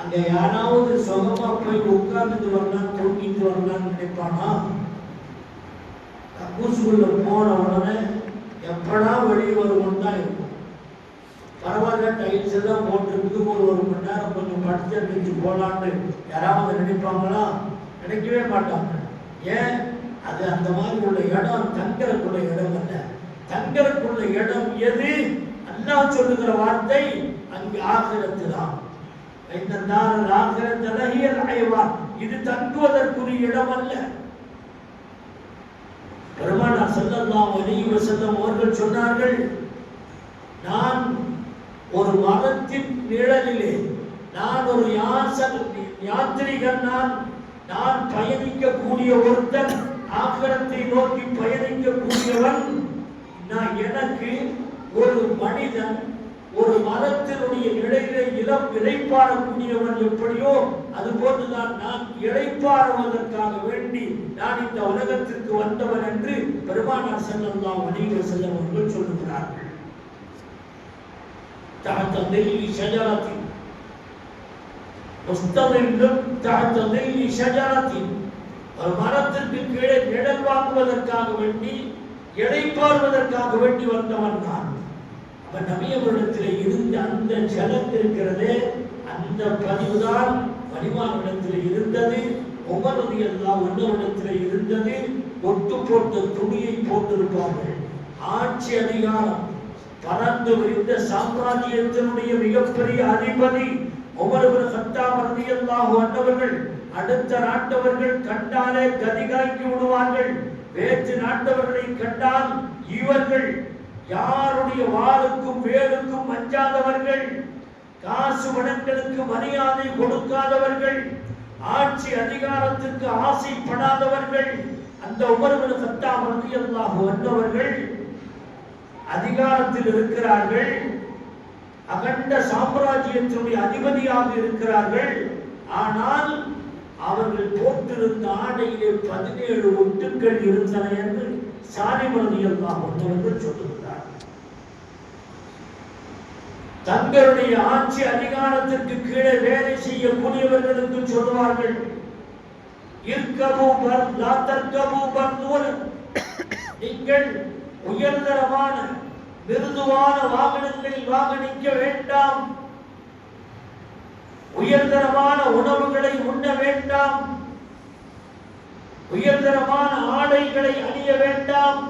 அங்க யாராவது சுகமா போய் உட்கார்ந்துட்டு வரலாம், தூங்கிட்டு வரலாம்னு நினைப்பானா? கக்கூசுக்குள்ள போன உடனே எப்படா வெளியே வருவோம் தான் இருக்கும். பரவாயில்ல, டைல்ஸ் எல்லாம் போட்டுருக்கு, ஒரு மணி நேரம் கொஞ்சம் படுத்து எடுத்து போகலான்னு யாராவது நினைப்பாங்களா? நினைக்கவே மாட்டாங்க. ஏன்? அது அந்த மாதிரி உள்ள இடம் தங்கறக்குள்ள இடம் அல்ல. தங்கறக்குள்ள இடம் எது? அல்லாஹ் சொல்லுகிற வார்த்தை அங்கு ஆகிரத்து தான். இது தங்குவதற்குரிய இடம் அல்ல. பெருமானார் ஸல்லல்லாஹு அலைஹி வஸல்லம் அவர்கள் சொன்னார்கள், நான் ஒரு மரத்தின் நிழலிலே, நான் ஒரு யாத்திரிகன், நான் பயணிக்கக்கூடிய ஒருத்தன், ஆகிரத்தை நோக்கி பயணிக்கக்கூடியவன். நான் எனக்கு ஒரு மனிதன் ஒரு மரத்தினுடைய நிழலிலே இளைப்பாறக்கூடியவன் எப்படியோ அது போன்றுதான் நான் இளைப்பாறுவதற்காக வேண்டி நான் இந்த உலகத்திற்கு வந்தவன் என்று பெருமானார் ஸல்லல்லாஹு அலைஹி வஸல்லம் அவர்கள் சொல்லுகிறார்கள். تحت ظل شجرة مستظل تحت ظل شجرة, ஒரு மரத்திற்கு கீழே நிழல் வாங்குவதற்காக வேண்டி, இளைப்பாறுவதற்காக வேண்டி வந்தவன் நான். அப்ப நபி அவர்களிடத்தில் இருந்த அந்த ஜலம் இருக்கிறதே, அந்த பதிவுதான் பரிமாணத்தில் இருந்தது. உமர் ரலியல்லாஹு அன்ஹு இடத்தில் இருந்தது. ஒட்டு போட்ட துணியை போட்டிருப்பார்கள். ஆட்சி அதிகாரம் பறந்து விரிந்த சாம்ராஜ்யத்தினுடைய மிகப்பெரிய அதிபதி உமர் இப்னு கத்தாப் ரலியல்லாஹு அன்ஹு அவர்கள் அடுத்த நாட்டவர்கள் கண்டாலே கதிகாக்கி விடுவார்கள். வேற்று நாட்டவர்களை கண்டால் இவர்கள் யாருடைய வாளுக்கும் வேலுக்கும் அஞ்சாதவர்கள், காசு வடங்களுக்கு மரியாதை கொடுக்காதவர்கள், ஆட்சி ஆட்சி அதிகாரத்திற்கு ஆசைப்படாதவர்கள் அந்த உமர் இப்னு கத்தாப் ரலியல்லாஹு அன்ஹு அவர்கள் அதிகாரத்தில் இருக்கிறார்கள், அகண்ட சாம்ராஜ்யத்தினுடைய அதிபதியாக இருக்கிறார்கள். ஆனால் அவர்கள் போட்டிருந்த ஆடையிலே 17 ஒட்டுக்கள் இருந்தன என்று சாலிம் ரலியல்லாஹு அன்ஹு அவர்கள் சொல்லுகிறார். தங்களுடைய ஆட்சி அதிகாரத்திற்கு கீழே வேலை செய்யக்கூடியவர்களுக்கு சொல்வார்கள், நீங்கள் உயர்தரமான மிருதுவான வாகனங்களில் வாகனிக்க வேண்டாம், உயர்தரமான உணவுகளை உண்ண வேண்டாம், உயர்தரமான ஆடைகளை அணிய வேண்டாம்.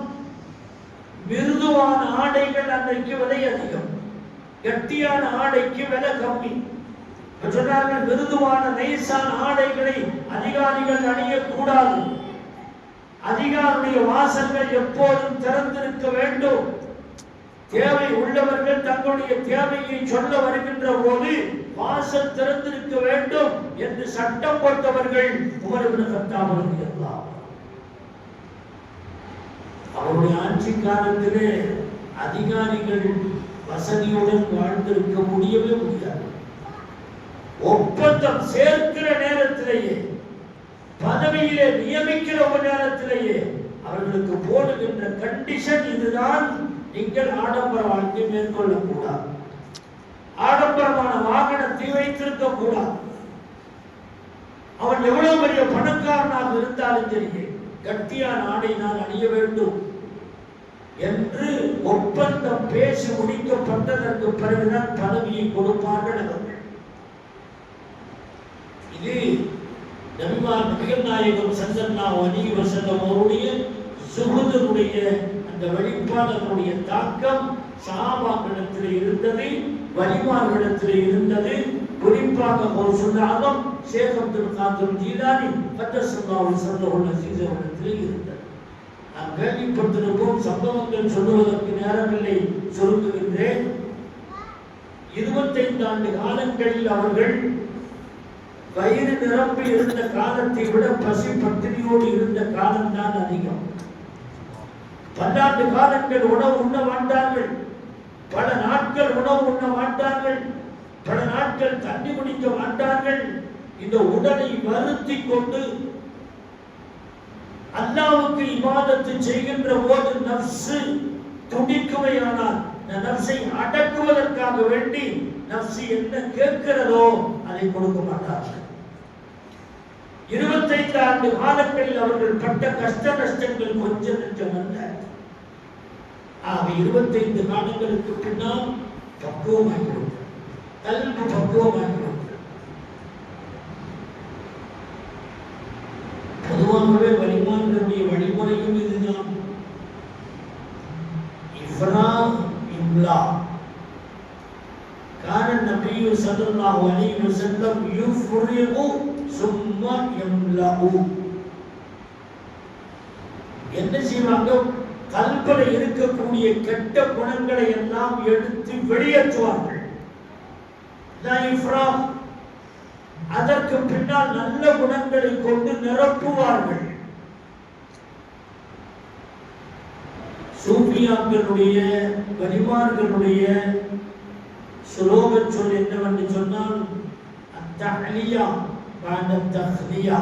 மிருதுவான ஆடைகள் அன்றைக்கு விலை அதிகம், கட்டியான ஆடைக்கு விலை கம்மி. சொன்னார்கள், மிருதுவான நைசான ஆடைகளை அதிகாரிகள் அணியக்கூடாது. அதிகாரியுடைய வாசல்கள் எப்போதும் திறந்திருக்க வேண்டும். தேவை உள்ளவர்கள் தங்களுடைய தேவையை சொல்ல வருகின்ற போது வாசல் திறந்திருக்க வேண்டும் என்று சட்டம் போட்டவர்கள் உமர் இப்னு கத்தாப் ரலியல்லாஹு அன்ஹு. அவருடைய ஆட்சி காலத்திலே அதிகாரிகள் வசதியுடன் வாழ்ந்திருக்க முடியவே முடியாது. ஒப்பந்தம் சேர்க்கிற நேரத்திலேயே, பதவியிலே நியமிக்கிற ஒரு நேரத்திலேயே அவர்களுக்கு போடுகின்ற கண்டிஷன் இதுதான், நீங்கள் ஆடம்பர வாழ்க்கை மேற்கொள்ளக்கூடாது, ஆடம்பரமான வாகனத்தை வைத்திருக்க கூடாது. அவன் எவ்வளவு பெரிய பணக்காரனாக இருந்தாலும் சரி, கட்டியான ஆடை நான் அணிய வேண்டும் என்று ஒப்பந்தம் பேசி முடிக்கப்பட்டதற்கு பிறகுதான் பதவியை கொடுப்பார்கள் அவர்கள். இது நபிகள் நாயகம் ஸல்லல்லாஹு அலைஹி வஸல்லம் அவருடைய சுஹுதுடைய அந்த வெளிப்பாடுகளுடைய தாக்கம் சஹாபாக்களிடத்தில் இருந்தது, வலிமார்களிடத்தில் இருந்தது. குறிப்பாக ஒரு சொன்னாலும் ஷேக் அப்துல் காதிர் ஜீலானி கத்தஸல்லாஹு ஸல்லல்லாஹு அலைஹி வஸல்லம் இருந்தது. நாம் கேள்விப்பட்டிருப்போம், சம்பவங்கள் சொல்லுவதற்கு நேரமில்லை, சொல்லுகின்றேன். 25 ஆண்டு காலங்களில் அவர்கள் வயிறு நிரம்பி இருந்த காலத்தை விட பசி பட்டினியோடு இருந்த காலம்தான் அதிகம். 12 காலங்கள் உணவு உண்ண மாட்டார்கள், பல நாட்கள் உணவு உண்ண மாட்டார்கள், பல நாட்கள் தண்ணி குடிக்க மாட்டார்கள். இந்த உடலை வருத்தி கொண்டு அல்லாஹ்வுக்கு இபாதத்து செய்கின்ற போது நஃப்ஸ் துடிக்குமையானால் நஃப்ஸை அடக்குவதற்காக வேண்டி நஃப்ஸ் என்ன கேட்கிறதோ அதை கொடுக்க மாட்டார்கள். 25 ஆண்டு காலங்களில் அவர்கள் பட்ட கஷ்ட நஷ்டங்கள் கொஞ்சம் நெஞ்சம் அல்ல. ஆக 25 காலங்களுக்கு பின்னால் பக்குவமாகிறோம், கல்வி பக்குவமாகிறோம். பொதுவாகவே வழிமார்களுடைய வழிமுறையும் இதுதான். இஃப்ரா இம்லா கான நபி ஸல்லல்லாஹு அலைஹி வஸல்லம் யுஃப்ரிகு சும்மா யம்லஉ. என்ன செய்வாங்க? கல்பல இருக்கக்கூடிய கெட்ட குணங்களை எல்லாம் எடுத்து வெளியேற்றுவார்கள். அதற்கு பின்னால் நல்ல குணங்களை கொண்டு நிரப்புவார்கள். சூஃபியாக்களுடைய வலிமார்களுடைய சுலோக சொல் என்னவென்று சொன்னால், அத்தஹ்லியா பாத தஹ்லியா.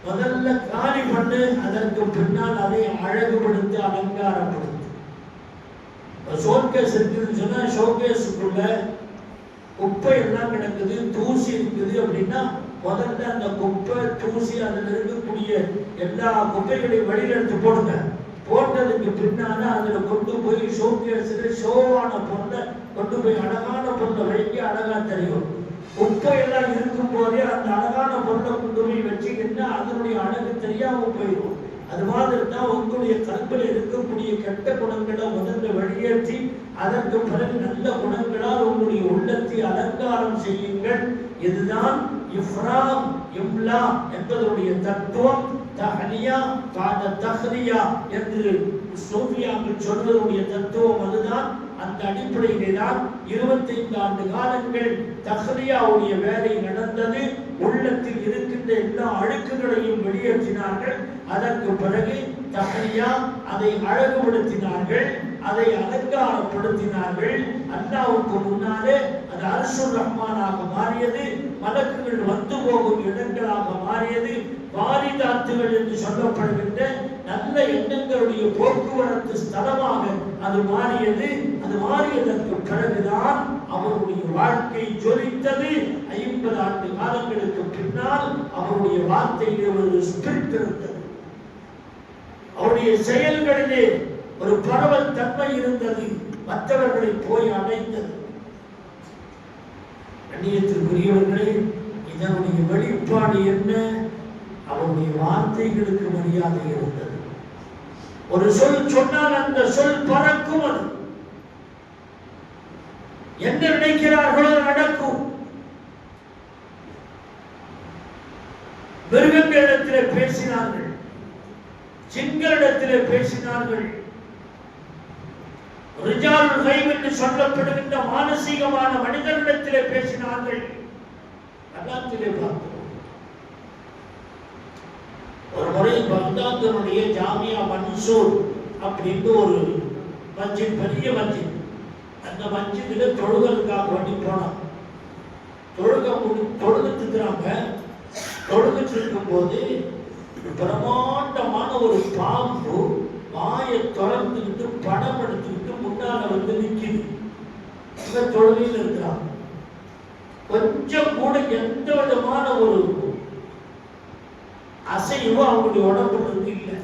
முதல்ல காலி பண்ணு, அதற்கு பின்னால் அதை அழகுபடுத்தி அலங்காரப்படுத்து. ஷோகேஸ் இருக்குதுன்னு சொன்னா ஷோகேஸுக்குள்ள குப்பை எல்லாம் கிடக்குது, தூசி இருக்குது அப்படின்னா முதல்ல அந்த குப்பை தூசி அதில் இருக்கக்கூடிய எல்லா குப்பைகளையும் வெளியில எடுத்து போடுங்க. போட்டதுக்கு பின்னால அதுல கொண்டு போய் ஷோகேஸ்ல ஷோவான பொருளை கொண்டு போய் அழகான பொருளை வைக்க அழகா தெரியும். குப்பை எல்லாம் இருக்கும் போதே அந்த அழகான பொருளை கொண்டு போய் வச்சுக்கிட்டா அதனுடைய அழகு தெரியாம போயிடும். அது மாதிரி தான் உங்களுடைய கல்வியில் இருக்கக்கூடிய கெட்ட குணங்களை முதல்ல வெளியேற்றி அதற்கு பிறகு நல்ல குணங்களால் உங்களுடைய உள்ளத்தை அலங்காரம் செய்யுங்கள். இதுதான் இஃப்ராம் இம்லா என்பதனுடைய தத்துவம். தஹ்லியா பாத தஹ்லியா என்று சூஃபியாக்கள் சொல்வதனுடைய தத்துவம் அதுதான். அந்த அடிப்படையிலே தான் 25 ஆண்டு காலங்கள் தஹ்லியாவுடைய வேலை நடந்தது. உள்ளத்தில் இருக்கின்ற இருக்கின்ற எல்லா அழுக்குகளையும் வெளியேற்றினார்கள். அதற்கு பிறகு தஹியா அதை அழகுபடுத்தினார்கள், அதை அலங்காரப்படுத்தினார்கள். அல்லாஹ்வுக்கு முன்னாலே அது அர்ஷுர் ரஹ்மானாக மாறியது, மலக்குகள் வந்து போகும் இடங்களாக மாறியது, வாரிதாத்துகள் என்று சொல்லப்படுகின்ற நல்ல எண்ணங்களுடைய போக்குவரத்து ஸ்தலமாக அது மாறியது. அது மாறியதற்கு பிறகுதான் அவருடைய வாழ்க்கை ஜொலித்தது. 50 ஆண்டு காலங்களுக்கு பின்னால் அவருடைய வார்த்தையிலே ஒரு ஸ்பிரிட் இருந்தது, அவருடைய செயல்களிலே ஒரு பரவல் தன்மை இருந்தது, மற்றவர்களை போய் அடைந்தது. கண்ணியத்திற்குரியவர்களே, இதனுடைய வெளிப்பாடு என்ன? அவருடைய வார்த்தைகளுக்கு மரியாதை இருந்தது. ஒரு சொல் சொன்னால் அந்த சொல் பறக்கும். அது என்ன நினைக்கிறார்களோ நடக்கும். மிருகங்களிடத்திலே பேசினார்கள், ஜின்களிடத்திலே பேசினார்கள், ரிஜாலுல் கைப் என்று சொல்லப்படுகின்ற மானசீகமான மனிதர்களிடத்திலே பேசினார்கள். எல்லாத்திலே பார்த்தோம். ஒரு முறை பக்தாத்தினுடைய ஜாமியா மன்சூர் அப்படின்னு ஒரு மஸ்ஜித், பெரிய மஸ்ஜித், அந்த மஸ்ஜிதில் தொழுகிறதுக்காக வேண்டி போனோம். தொழுகிட்டுருக்கிறாங்க. தொழுகிட்டு இருக்கும் போது பிரமாண்டமான ஒரு பாம்பு வாயை திறந்துக்கிட்டு படம் எடுத்துக்கிட்டு முன்னால வந்து நிற்கிது. இவன் தொழுகையில் இருக்கிறான். கொஞ்சம் கூட எந்த விதமான ஒரு அசைவும் அவங்களுடைய உடம்புல இருந்து இல்லை.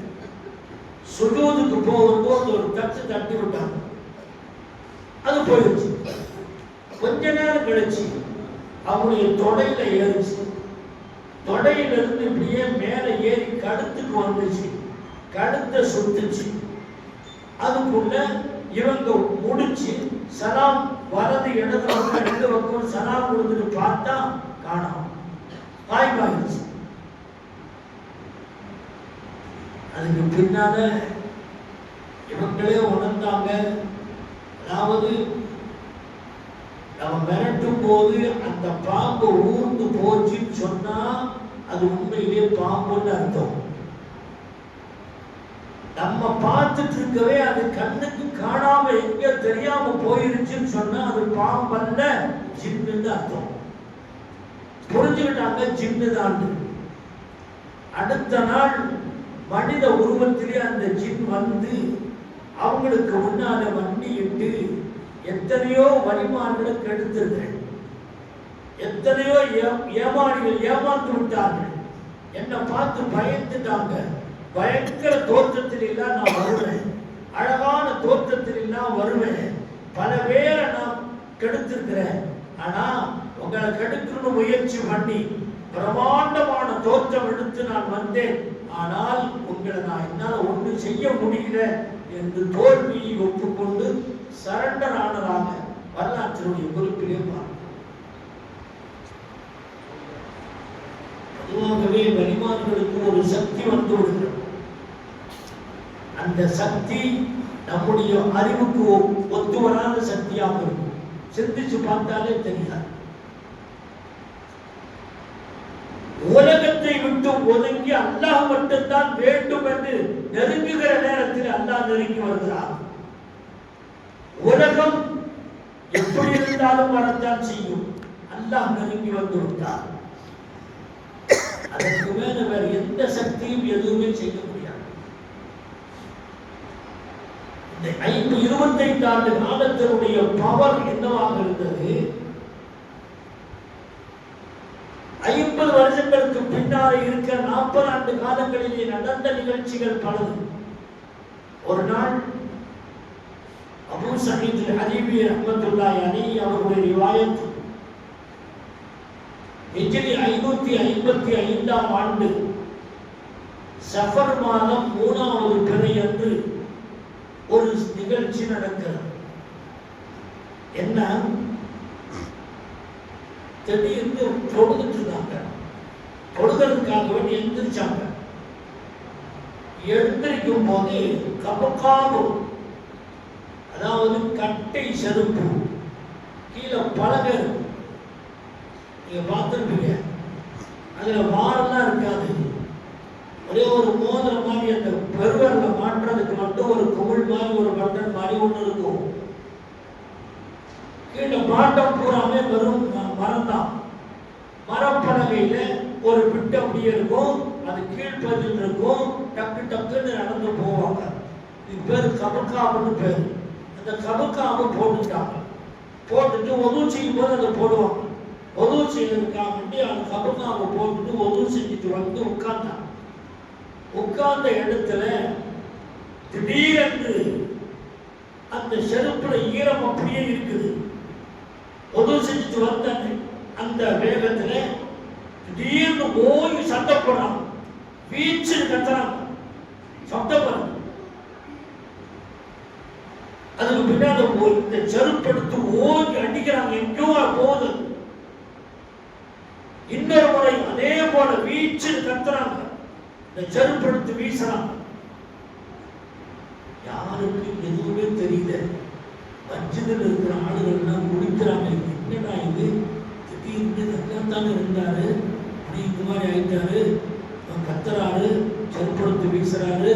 சுஜூதுக்கு போகும்போது ஒரு தட்டு தட்டி விட்டாங்க, அது போயிடுச்சு. கொஞ்ச நேரம் கழிச்சு அவங்களுடைய தொடையில ஏறிச்சு. தொடையிலிருந்து இப்படியே மேல ஏறி கழுத்துக்கு வந்துச்சு, கழுத்தை சுத்துச்சு. அதுக்குள்ள இவங்க முடிச்சு சலாம் வரது இடது பக்கம் சலாம் கொடுத்துட்டு பார்த்தா காணோம், காய்மாயிடுச்சு. அதுக்கு பின்னால இவங்களே உணர்ந்தாங்க, அதாவது நம்ம மிரட்டும் போது அந்த பாம்பு ஊர்ந்து போச்சுன்னு சொன்னா அது உண்மையிலே பாம்புன்னு அர்த்தம். நம்ம பார்த்துட்டு இருக்கவே அது கண்ணுக்கு காணாம எங்க தெரியாம போயிருச்சுன்னு சொன்னா அது பாம்பல்ல, ஜின்னு அர்த்தம். புரிஞ்சுக்கிட்டாங்க, ஜின்னு தான். அடுத்த நாள் மனித உருவத்திலே அந்த ஜின் வந்து அவங்களுக்கு முன்னால வண்டியிட்டு எத்தனையோ வழிமார்களை கெடுத்திருக்கிறேன், எத்தனையோ ஏமாளிகள் ஏமாந்து விட்டார்கள். என்னை பார்த்து பயந்துட்டாங்க. பயங்கர தோற்றத்தில் எல்லாம் நான் வருவேன், அழகான தோற்றத்தில் எல்லாம் வருவேன், பல பேரை நான் கெடுத்திருக்கிறேன். ஆனா உங்களை கெடுக்கணும்னு முயற்சி பண்ணி பிரமாண்டமான தோற்றம் எடுத்து நான் வந்தேன். ஆனால் உங்களை நான் என்னால் ஒன்றும் செய்ய முடியல என்று தோல்வியை ஒப்புக்கொண்டு சரண்டர் ஆனதாக வரலாற்றினுடைய குறிப்பிலே பார்க்கிறோம். பொதுவாகவே வலிமான்களுக்கு ஒரு சக்தி வந்து விடுகிறது. அந்த சக்தி நம்முடைய அறிவுக்கு ஒத்து வராத சக்தியாக இருக்கும். சிந்திச்சு பார்த்தாலே தெரியாது. உலகத்தை விட்டு ஒதுங்கி அல்லாஹ் மட்டும்தான் வேண்டும் என்று நெருங்குகிற நேரத்தில் அல்லாஹ் நெருங்கி வருகிறார். உலகம் எப்படி இருந்தாலும் வரத்தான் செய்யும், அல்லாஹ் நெருங்கி வந்து விட்டார். அதற்கு மேல வேற எந்த சக்தியும் எதுவுமே செய்ய முடியாது. இந்த 25 ஆண்டு காலத்தினுடைய பவர் என்னவாக இருந்தது? 50 வருஷங்களுக்கு பின்னாலே இருக்கிற 40 ஆண்டு காலங்களிலே நடந்த நிகழ்ச்சிகள் பலது. ஒரு நாள் அபூ சயீத் அல்-ஹரீபி ரஹ்மத்துல்லாஹி அலைஹி அவருடைய ரிவாயத் ஹிஜ்ரி 555ஆம் ஆண்டு சஃபர் மாதம் 3வது பிறை அன்று ஒரு நிகழ்ச்சி நடக்கிறது. என்ன? திடீர்னு தொழுதுட்டு இருந்தாங்க. தொழுகிறதுக்காக வேண்டி எந்திரிச்சாங்க. எழுந்திரிக்கும் போது கபக்காவு, அதாவது கட்டை செருப்பு, கீழே பலகை, நீங்க பார்த்துருப்பீங்க. அதுல வாரெல்லாம் இருக்காது. ஒரே ஒரு மோதிரம் மாதிரி அந்த பெருவர்ல மாற்றுறதுக்கு மட்டும் ஒரு குமிழ் மாதிரி ஒரு பட்டன் மாதிரி ஒண்ணு இருக்கும். கீழே பாட்டம் பூராமே வெறும் மரம் தான். மரப்பலகையில ஒரு பிட்டு அப்படியே இருக்கும், அது கீழ்ப்பதில் இருக்கும். டக்கு டக்குன்னு நடந்து போவாங்க. இது பேரு கபக்காவுன்னு பேரு. அந்த கபக்காவை போட்டுட்டாங்க. போட்டுட்டு ஒது செய்யும் போது அதை போடுவாங்க. ஒது செய்யறதுக்காக வேண்டி அந்த கபக்காவை போட்டுட்டு ஒது செஞ்சுட்டு வந்து உட்கார்ந்தாங்க. உட்கார்ந்த இடத்துல திடீரென்று அந்த செருப்புல ஈரம் அப்படியே இருக்குது. ஒது செஞ்சுட்டு வந்த அந்த வேகத்துல திடீர்னு ஓங்கி சத்தம் போடுறாங்க. வீச்சு கத்துறாங்க, சத்தம் போடுறாங்க. அதுக்கு பின்னாடி இந்த செருப்படுத்து ஓங்கி அடிக்கிறாங்க. எங்கேயோ போகுது. இன்னொரு முறை அதே போல வீச்சு கத்துறாங்க. இந்த செருப்படுத்து வீசுறாங்க. யாருக்கு எதுவுமே தெரியல. மஸ்ஜிதில் இருக்கிற ஆளுகள்லாம் முடிக்கிறாங்க. என்னடா இது, திடீர்னு நல்லாத்தானே இருந்தாரு, அப்படி இந்த மாதிரி ஆயிட்டாரு, கத்துறாரு, செருப்படுத்து வீசுறாரு,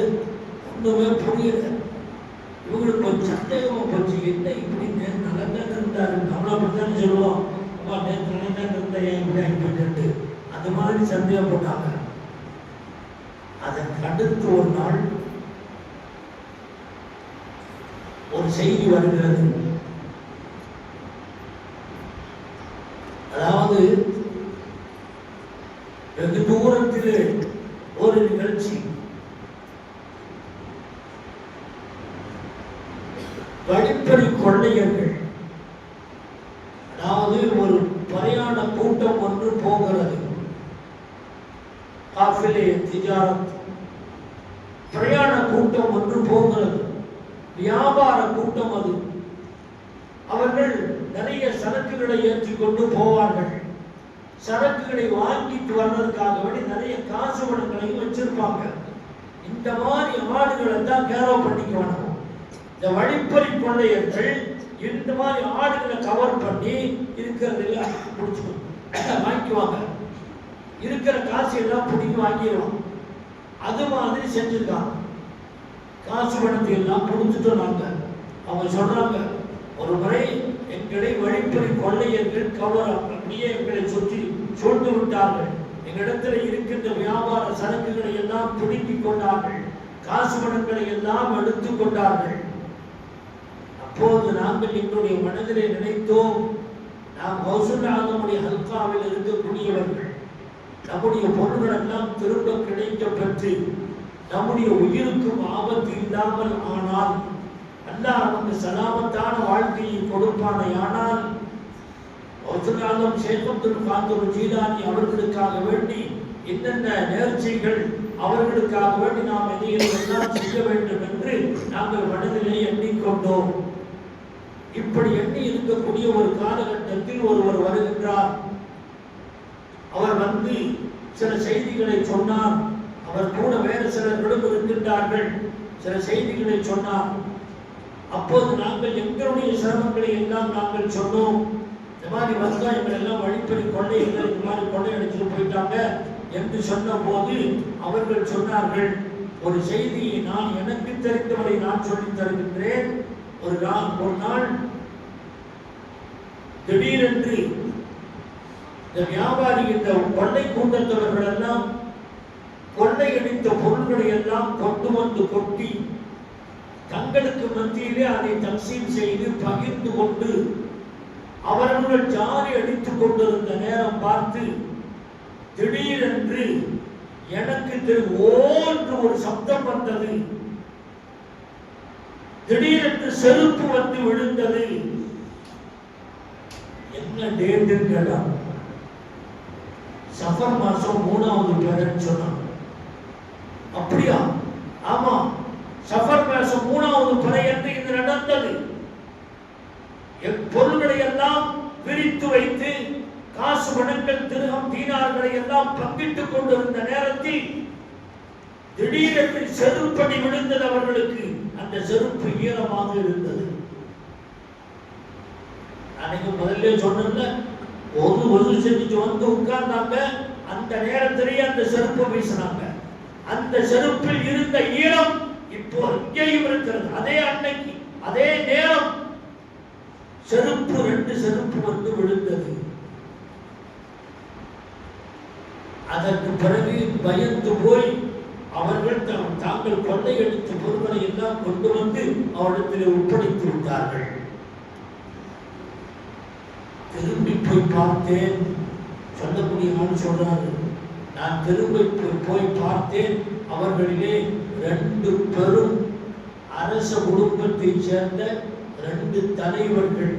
ஒண்ணுமே புரியல. இவங்களுக்கு ஒரு சந்தேகமா போச்சு. என்ன இப்படி நல்லா தான் இருந்தாரு, நம்மள அப்படித்தானே சொல்லுவோம், அப்பா நேற்று நல்லா தான் இருந்த ஏன் இப்படி ஆகிட்டு, அந்த மாதிரி சந்தேகப்பட்டாங்க. அதற்கு அடுத்து ஒரு நாள் ஒரு செய்தி வருகிறது. அதாவது வெகு தூரத்தில் ஒரு நிகழ்ச்சி. வழிப்பறி கொள்ளையர்கள், அதாவது ஒரு பிரயாண கூட்டம் ஒன்று போகிறது. காஃபிலே திஜாரத், பிரயாண கூட்டம் ஒன்று போகிறது. வியாபார கூட்டம் அது. அவர்கள் நிறைய சரக்குகளை ஏற்றி கொண்டு போவார்கள். சரக்குகளை வாங்கிட்டு வர்றதுக்காக வேண்டி நிறைய காசு பணங்களையும் வச்சிருப்பாங்க. இந்த மாதிரி ஆடுகளை தான் கேரோ பண்ணிக்க வேணும். இந்த வழிப்பறி கொள்ளையர்கள் இந்த மாதிரி ஆடுகளை கவர் பண்ணி இருக்கிறதுல வாங்கிக்குவாங்க. இருக்கிற காசு எல்லாம் பிடிக்கி வாங்கிடுவாங்க. அது மாதிரி செஞ்சிருக்காங்க. காசு பணத்தை எல்லாம் கொடுத்துட்டோம். நாங்கள் அவங்க சொல்றாங்க, ஒரு முறை எங்களை வழிப்பறி கொள்ளையர்கள் கவர் அப்படியே எங்களை சுற்றி சூழ்ந்து விட்டார்கள். எங்களிடத்தில் இருக்கின்ற வியாபார சரக்குகளை எல்லாம் பிடுங்கிக் கொண்டார்கள். காசு பணங்களை எல்லாம் எடுத்துக் கொண்டார்கள். அப்போது நாங்கள் எங்களுடைய மனதிலே நினைத்தோம், நாம் கௌசல் ஆதமுடைய ஹல்காவில் இருக்கக்கூடியவர்கள், நம்முடைய பொருள்கள் எல்லாம் திரும்ப கிடைக்க பெற்று நம்முடைய உயிருக்கும் ஆபத்து இல்லாமல் ஆனால் அல்லாஹ் நமக்கு சலாமத்தான வாழ்க்கையை கொடுப்பானே. ஆனால் ஷேக் அப்துல் காதர் ஜீலானி அவர்களுக்காக வேண்டி என்னென்ன நேர்ச்சிகள், அவர்களுக்காக வேண்டி நாம் எதையெல்லாம் செய்ய வேண்டும் என்று நாங்கள் மனதிலே எண்ணிக்கொண்டோம். இப்படி எண்ணி இருக்கக்கூடிய ஒரு காலகட்டத்தில் ஒருவர் வருகின்றார். அவர் வந்து சில செய்திகளை சொன்னார். அவர் கூட வேறு சிலர்களும் இருக்கின்றார்கள். சில செய்திகளை சொன்னார். அப்போது நாங்கள் எங்களுடைய சிரமங்களை எல்லாம் நாங்கள் சொன்னோம். இந்த மாதிரி வந்தா எங்களை எல்லாம் வழிப்பறி கொள்ளையர்கள் இந்த மாதிரி கொள்ளையடிச்சுட்டு போயிட்டாங்க என்று சொன்ன போது அவர்கள் சொன்னார்கள், ஒரு செய்தியை நான் எனக்கு தெரிந்தவரை நான் சொல்லித் தருகின்றேன். ஒரு நாள் திடீரென்று இந்த வியாபாரி, இந்த கொள்ளை கூட்டத்தவர்கள் எல்லாம் கொள்ளையடித்த பொருள்களை எல்லாம் கொண்டு வந்து கொட்டி தங்களுக்கு மத்தியிலே அதை தக்சீம் செய்து பகிர்ந்து கொண்டு அவர்கள் ஜாரி அடித்துக் கொண்டிருந்த நேரம் பார்த்து திடீரென்று எனக்கு ஓன்று ஒரு சப்தம் வந்தது. திடீரென்று செருப்பு வந்து விழுந்தது. என்ன டேட்டுன்னு கேட்டான். சஃபர் மாசம் 3வது பேரன்னு சொன்னான். அப்படியா? ஆமா, சஃபர் மாசம் 3வது பிறை என்று இது நடந்தது. பொருள்களை எல்லாம் பிரித்து வைத்து காசு பணங்கள் திருகம் தீனார்களை எல்லாம் பங்கிட்டுக் கொண்டிருந்த நேரத்தில் திடீரென்று செருப்படி விழுந்தது அவர்களுக்கு. அந்த செருப்பு ஈரமாக இருந்தது. அன்னைக்கு முதல்ல சொன்ன ஒரு செஞ்சுட்டு வந்து உட்கார்ந்தாங்க. அந்த நேரத்திலேயே அந்த செருப்பை வீசினாங்க. அந்த செருப்பில் இருந்த ஈரம் இப்போ இங்கேயும் இருக்கிறது. அதே அன்னைக்கு அதே நேரம் செருப்பு 2 செருப்பு வந்து விழுந்தது. அதற்கு பிறகு பயந்து போய் அவர்கள் தாங்கள் கொள்ளையடித்த பொருட்களை எல்லாம் கொண்டு வந்து அவரிடத்தில் ஒப்படைத்து விட்டார்கள். திரும்பி போய் பார்த்தேன், சொல்லக்கூடிய ஆள் சொல்றாரு, நான் திரும்பி போய் பார்த்தேன், அவர்களிலே 2 பெரும் அரச குடும்பத்தை சேர்ந்த 2 தலைவர்கள்,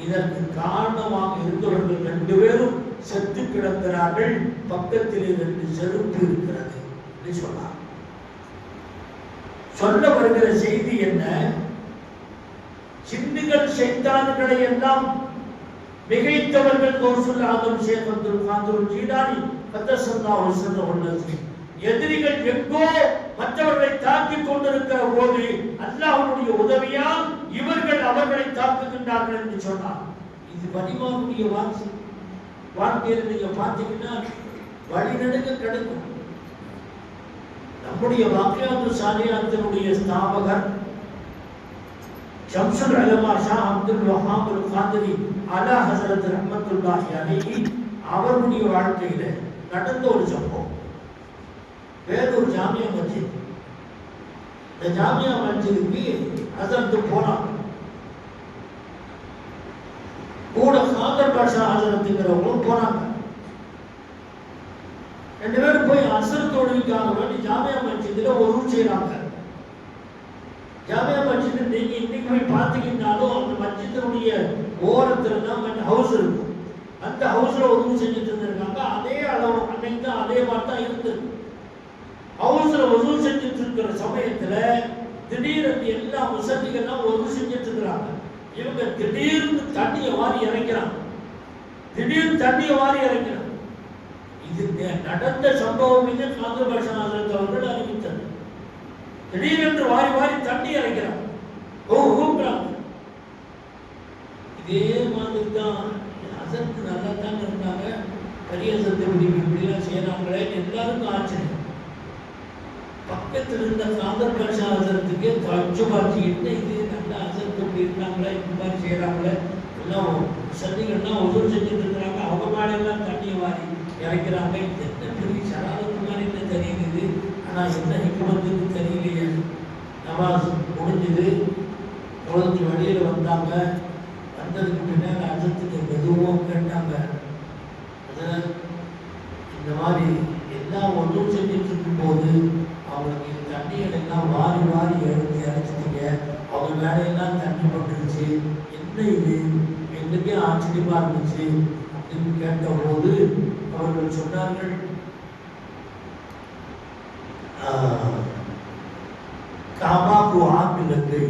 இதற்கு காரணமாக இருந்தவர்கள் 2 பேரும் செத்து கிடக்கிறார்கள். பக்கத்தில் 2 செருப்பு இருக்கிறது என்று சொன்னார். சொல்ல வருகிற செய்தி என்ன? ஜின்னுகள் ஷைத்தான்களை எல்லாம் மிகைத்தவர்கள் கௌசுல் ஆதம் ஷேக் அப்துல் காதிர் ஜீலானி கத்தஸல்லாஹு அலைஹி வஸல்லம். எதிரிகள் எங்கோ மற்றவர்களை தாக்கிக் கொண்டிருக்கிற போது அல்லாஹ்வுடைய உதவியால் இவர்கள் அவர்களை தாக்குகின்றார்கள் என்று சொன்னார். இது வலிமாவுடைய வாழ்க்கையில் நீங்க பார்த்தீங்கன்னா வழிநடுக்க கிடைக்கும். நம்முடைய வாக்கியாத்து சாலியாத்தினுடைய ஸ்தாபகர் ஷம்சுல் உலமா ஷா அப்துல் வஹாப் அல் காதிரி அலா ஹஸரத் ரஹ்மத்துல்லாஹி அலைஹி அவருடைய வாழ்க்கையில நடந்த ஒரு சம்பவம். வேலூர் ஜாமியா மஸ்ஜித், இந்த ஜாமியா மஸ்ஜிதுக்கு ஹஸரத் போனாங்க. கூட காதர் பாஷா ஹஸரத்துங்கிறவங்களும் போனாங்க. 2 பேரும் போய் அசர் தொழுகைக்காக வேண்டி ஜாமியா மஸ்ஜிதுல ஒது செய்யறாங்க. ஜாமியா மஸ்ஜித் நீங்க இன்னைக்கு போய் பார்த்தீங்கன்னாலும் அந்த மஸ்ஜிதுடைய ஓரத்துல தான் ஹவுஸ் இருக்கும். அந்த ஹவுஸ்ல ஒது செஞ்சுட்டு இருந்திருக்காங்க. அதே அளவு அன்னைக்கு தான் அதே மாதிரி தான் இருந்தது. ஹவுஸ்ல ஒது செஞ்சுட்டு இருக்கிற சமயத்துல திடீர்னு எல்லா முசல்லிகள்லாம் ஒது செஞ்சுட்டு இருக்கிறாங்க. இவங்க திடீர்னு தண்ணியை வாரி இறக்கிறாங்க. இது நடந்த சம்பவம் இது காதர் பாஷா ஹஸரத் அவர்கள் அறிவித்தது. திடீரென்று வாரி வாரி தண்ணி இறக்கிறாங்க. இதே மாதிரி தான் ஹஸரத் நல்லா தான் இருந்தாங்க. பெரிய ஹஸரத் இப்படிலாம் செய்யறாங்களே எல்லாருக்கும் ஆச்சரியம். பக்கத்தில் இருந்த காதர் பாஷா ஹஸரத்துக்கு தஜ்ஜுபாச்சி என்ன இது நல்லா ஹஸரத் இப்படி இருந்தாங்களே இந்த மாதிரி செய்யறாங்களே எல்லாம் சந்திகள்லாம் உதவி செஞ்சுட்டு இருக்கிறாங்க. அவங்க மேலெல்லாம் தண்ணியை வாரி இறக்கிறாங்க. இது என்ன பெரிய சராதத்து மாதிரி என்ன தெரியுது, ஆனால் என்ன ஹிக்மத்துன்னு தெரியலையே. நமாஸ் முடிஞ்சது, தொழுது வெளியில் வந்தாங்க. வந்ததுக்கு பின்னால் ஹஸரத்துக்கு மெதுவாக கேட்டாங்க, அதில் இந்த மாதிரி எல்லாம் உதவி செஞ்சுட்டு இருக்கும்போது அவங்களுக்கு தண்ணிகள் எல்லாம் வாரி வாரி எடுத்து இறச்சிட்டீங்க, அவங்க மேலையெல்லாம் தண்ணி பட்டுருச்சு, என்ன இது எங்களுக்கே ஆச்சரியமா இருந்துச்சு அப்படின்னு கேட்டபோது அவர்கள் சொன்னார்கள், காபாக்கு ஆப்பிலங்கை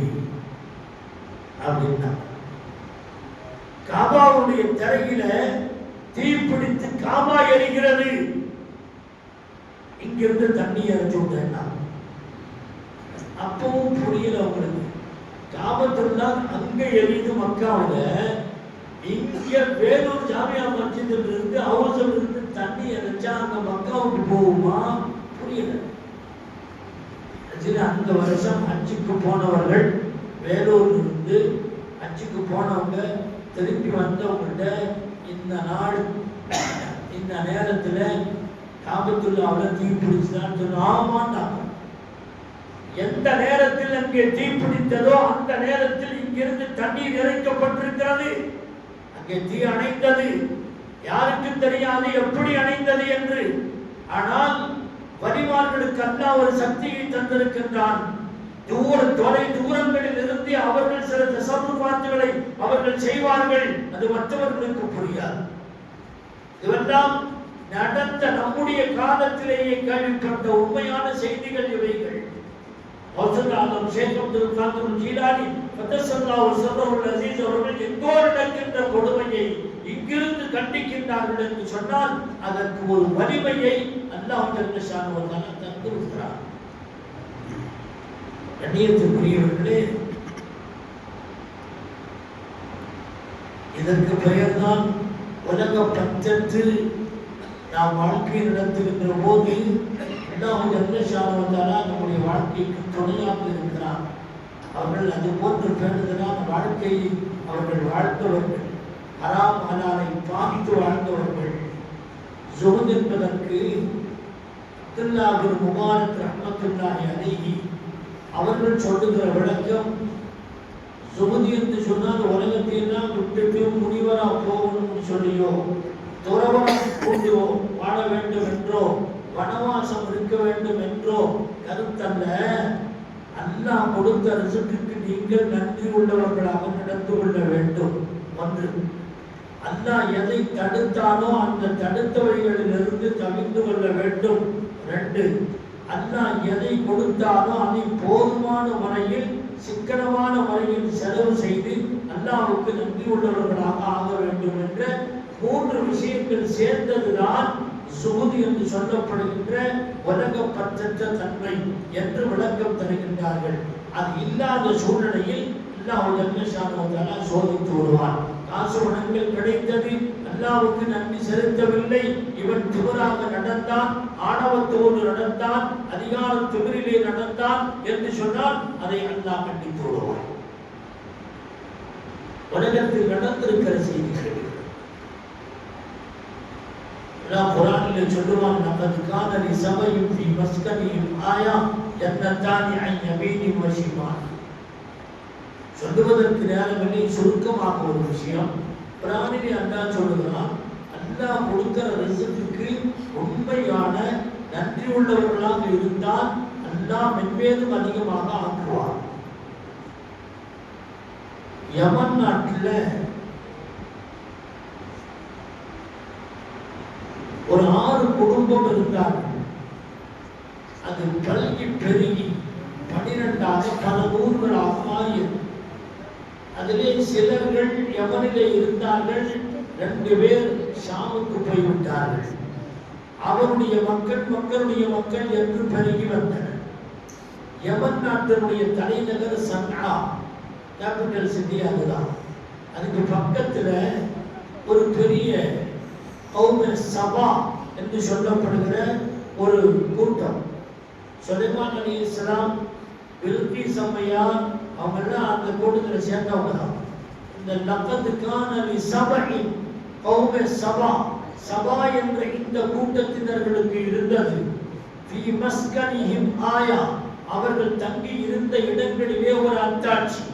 அப்படின்னா காபாவுடைய திரையில தீப்பிடித்து காபா எரிகிறது, இங்கிருந்து தண்ணி இறச்சு விட்டேன்னா. அப்பவும் புரியல அவங்களுக்கு. காபத்துல்லாஹ் அங்க எரியுது மக்காவில், இங்க வேலூர் ஜாமியா மஸ்ஜிதில் இருந்து ஹவுஸ்ல இருந்து தண்ணி இறைச்சா அங்க மக்காவுக்கு போகுமா? புரியல. அந்த வருஷம் ஹஜ்ஜுக்கு போனவர்கள், வேலூர்ல இருந்து ஹஜ்ஜுக்கு போனவங்க திருப்பி வந்தவங்கள்ட்ட இந்த நாள் இந்த நேரத்துல காபத்துல்லாஹ்வுல தீ பிடிச்சுதான் சொன்ன. ஆமாண்டாங்க. எந்த நேரத்தில் அங்கே தீ பிடித்ததோ அந்த நேரத்தில் இங்கிருந்து தண்ணீர் இறைக்கப்பட்டிருக்கிறது. அங்கே தீ அணைந்தது. யாருக்கு தெரியாது எப்படி அணைந்தது என்று. ஆனால் வலிமார்களுக்கு அல்லாஹ் ஒரு சக்தியை தந்திருக்கின்றான். தொலை தூரங்களில் இருந்து அவர்கள் சில தசர்ருஃபாத்துகளை அவர்கள் செய்வார்கள். அது மற்றவர்களுக்கு புரியாது. இதெல்லாம் நடந்த நம்முடைய காலத்திலேயே கேள்விப்பட்ட உண்மையான செய்திகள் இவைகள். கௌசுல் ஷேக் அப்துல் காதிர் ஜீலானி கத்தஸல்லாஹு அலைஹி அஸீஸ் அவர்கள் எங்கோ நடக்கின்ற கொடுமையை இங்கிருந்து கண்டிக்கின்றார்கள் என்று சொன்னால் அதற்கு ஒரு வலிமையை அல்லாஹ் ஜல்ல ஷானஹு வ தஆலா தந்திருக்கிறார். கண்ணியத்துக்குரியவர்களே, இதற்கு பெயர்தான் உலக பஞ்சத்து நாம் வாழ்க்கையை நடத்துகின்ற போது அல்லாஹ் ஜல்ல ஷானஹு வ தஆலா நம்முடைய வாழ்க்கைக்கு துணையாக இருக்கிறார். அவர்கள் அது போன்று பேணுதலான வாழ்க்கையை அவர்கள் வாழ்ந்தவர்கள், ஹராம் ஹலாலை பாதித்து வாழ்ந்தவர்கள். ஜுஹுத் என்பதற்கு அப்துல்லாஹ் பின் முபாரக் ரஹ்மத்துல்லாஹி அலைஹி அவர்கள் சொல்லுகிற விளக்கம், ஜுஹுத் என்று சொன்னால் உலகத்தை எல்லாம் விட்டுட்டு முனிவரா போகணும்னு சொல்லியோ, துறவரம் கொண்டு வாழ வேண்டும் என்றோ, வனவாசம் இருக்க வேண்டும் என்றோ கருத்தல்ல. அல்லாஹ் கொடுத்த ரிசுக்குக்கு நீங்கள் நன்றி உள்ளவர்களாக நடந்து கொள்ள வேண்டும். ஒன்று, அல்லாஹ் எதை தடுத்தானோ அந்த தடுத்தவைகளிலிருந்து தவிர்த்து கொள்ள வேண்டும். ரெண்டு, அல்லாஹ் எதை கொடுத்தானோ அதை போதுமான முறையில் சிக்கனமான முறையில் செலவு செய்து அல்லாஹ்வுக்கு நன்றி உள்ளவர்களாக ஆக வேண்டும் என்ற மூன்று விஷயங்கள் சேர்ந்ததுதான் சுகுது என்று சொல்லப்படுகின்ற உலகப்பற்ற தன்மை என்று விளக்கம் தருகின்றார்கள். அது இல்லாத சூழ்நிலையில் அல்லாஹ் ஜல்ல ஷானஹு வ தஆலா சோதித்து வருவான். காசு பணங்கள் கிடைத்தது, அல்லாஹ்வுக்கு நன்றி செலுத்தவில்லை, இவன் திமிராக நடந்தான், ஆணவத்தோடு நடந்தான், அதிகார திமிரிலே நடந்தான் என்று சொன்னால் அதை அல்லாஹ் கண்டித்து வருவான். உலகத்தில் நடந்திருக்கிற செய்திகள் குர்ஆனிலே சொல்லுவான், லகத் கான லிஸபையின் ஃபீ மஸ்கனிஹிம் ஆயா ஜன்னத்தானி அன் யமீனின் வ ஷிமால். சொல்லுவதற்கு நேரமில்லை, சுருக்கமாக ஒரு விஷயம் குர்ஆனிலே அல்லாஹ் சொல்லுகிறான், அல்லாஹ் கொடுக்கிற ரிஸ்குக்கு உண்மையான நன்றி உள்ளவர்களாக இருந்தால் அல்லாஹ் மென்மேலும் அதிகமாக ஆக்குவார். யமன் நாட்டில் ஒரு 6 குடும்பம் இருந்தார்கள். அது பல்கி பெருகி 12ஆக பல ஊர்களாக மாறியது. அதிலே சிலர்கள் யமனிலே இருந்தார்கள், 2 பேர் ஷாமுக்கு போய்விட்டார்கள். அவருடைய மக்களுடைய மக்கள் என்று பெருகி வந்தனர். யமன் நாட்டினுடைய தலைநகர் சன்ஆ, கேபிட்டல் சிட்டி அதுதான். அதுக்கு பக்கத்துல ஒரு பெரிய கௌமே சபா என்று சொல்லப்படுகிற ஒரு கூட்டம். சுலைமான் அலைஹிஸ்ஸலாம், பில்கீஸ் அம்மையார் அவங்கெல்லாம் அந்த கூட்டத்தில் சேர்ந்தவங்க தான். இந்த லகத் கான லிஸபஇன் கௌமே சபா, சபா என்ற இந்த கூட்டத்தினர்களுக்கு இருந்தது ஃபீ மஸ்கனிஹிம் ஆயா, அவர்கள் தங்கி இருந்த இடங்களிலே ஒரு அத்தாட்சி.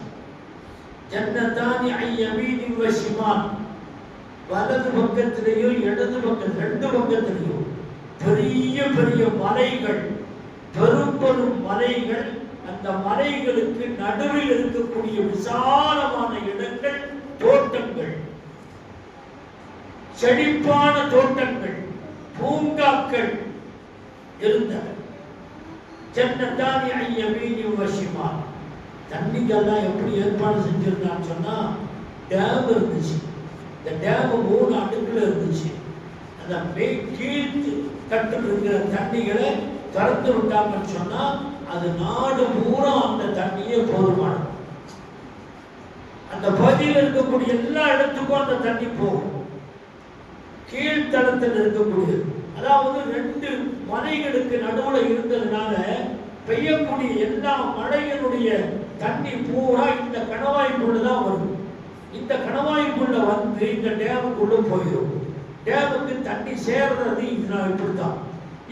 ஜன்னதானி அன் யமீனின் வ ஷிமால், வலது பக்கத்திலேயோ இடது பக்கம் 2 பக்கத்திலேயோ பெரிய பெரிய மலைகள், பெரும் பெரும் மலைகள். அந்த மலைகளுக்கு நடுவில் இருக்கக்கூடிய விசாலமான இடங்கள், தோட்டங்கள், செழிப்பான தோட்டங்கள், பூங்காக்கள் இருந்தன. ஜன்னத்தானி அன் யமீனின் வ ஷிமால். தண்ணிக்கெல்லாம் எப்படி ஏற்பாடு செஞ்சிருந்தான்னு சொன்னா, டேம் இருந்துச்சு. இந்த டேம் 3 அடுக்குல இருந்துச்சு. அந்த கீழ் தட்டில் இருக்கிற தண்ணிகளை திறந்து விட்டாங்கன்னு சொன்னா அது நாடு பூரா அந்த தண்ணியே போதுமானது. அந்த பகுதியில் இருக்கக்கூடிய எல்லா இடத்துக்கும் அந்த தண்ணி போகும். கீழ்த்தளத்தில் இருக்கக்கூடிய, அதாவது 2 மலைகளுக்கு நடுவில் இருந்ததுனால பெய்யக்கூடிய எல்லா மழையினுடைய தண்ணி பூரா இந்த கணவாய்க்குள்ள தான் வரும். இந்த கணவாய்க்குள்ள வந்து இந்த டேமுக்குள்ள போயிடும். டேமுக்கு தண்ணி சேர்றது இப்படித்தான்.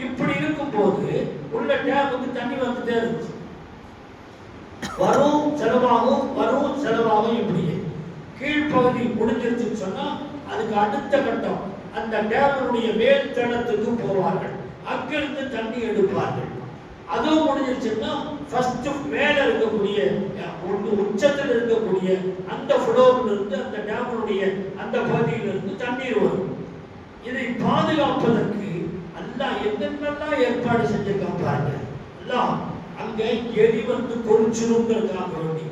இப்படி இருக்கும் போது உள்ள டேமுக்கு தண்ணி வந்துட்டே இருந்துச்சு. வரும் செலவாகும், வரும் செலவாகும். இப்படியே கீழ்ப்பகுதி முடிஞ்சிருச்சுன்னு சொன்னா அதுக்கு அடுத்த கட்டம் அந்த டேமுடைய மேல் தளத்துக்கு போவார்கள். அங்கிருந்து தண்ணி எடுப்பார்கள். அதுவும் முடிஞ்சிருச்சுன்னா ஃபர்ஸ்ட் மேல இருக்கக்கூடிய உச்சத்தில் இருக்கக்கூடிய அந்த ஃப்ளோர்ல இருந்து அந்த டேமுடைய அந்த பகுதியிலிருந்து தண்ணீர் வரும். இதை பாதுகாப்பதற்கு அல்லாஹ் என்னென்னலாம் ஏற்பாடு செஞ்சிருக்கான் பாருங்க. அல்லாஹ் அங்க எரி வந்து கொறிச்சிருங்கிறதுக்காக வேண்டி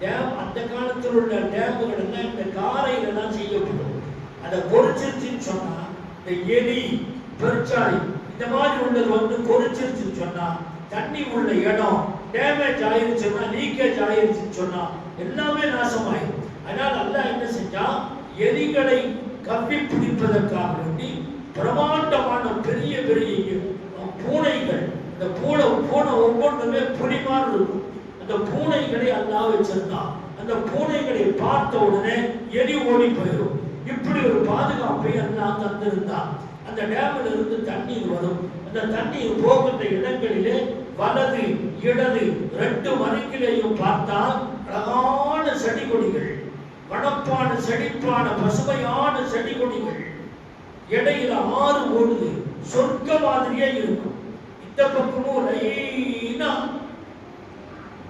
டேம், அந்த காலத்தில் உள்ள டேமுகள் எல்லாம் இந்த காரையில தான் செய்யப்படும். அதை கொறிச்சிருச்சுன்னு சொன்னா இந்த எலி, பெருச்சாளி இந்த மாதிரி உள்ளது வந்து கொறிச்சிருச்சுன்னு சொன்னா தண்ணி உள்ள இடம் டேமேஜ் ஆயிருச்சுன்னா, லீக்கேஜ் ஆயிருச்சுன்னு சொன்னா எல்லாமே நாசமாயிடும். அதனால அல்லாஹ் என்ன செஞ்சா, எலிகளை கவ்வி பிடிப்பதற்காக வேண்டி பிரமாண்டமான பெரிய பெரிய பூனைகள். இந்த பூனை ஒவ்வொன்றுமே புலிமாறு இருக்கும். அந்த பூனைகளை அல்லாஹ் வச்சிருந்தான். அந்த பூனைகளை பார்த்த உடனே எலி ஓடி போயிடும். இப்படி ஒரு பாதுகாப்பை அல்லாஹ் தந்திருந்தான். அந்த டேமில் இருந்து தண்ணீர் வரும். அந்த தண்ணீர் போகின்ற இடங்களிலே வலது இடது 2 மருங்கிலையும் பார்த்தால் அழகான செடி கொடிகள், வனப்பான செழிப்பான பசுமையான செடி கொடிகள். இடையில ஆறு ஓடுது, சொர்க்க மாதிரியே இருக்கும். இந்த பக்கமும் லைனா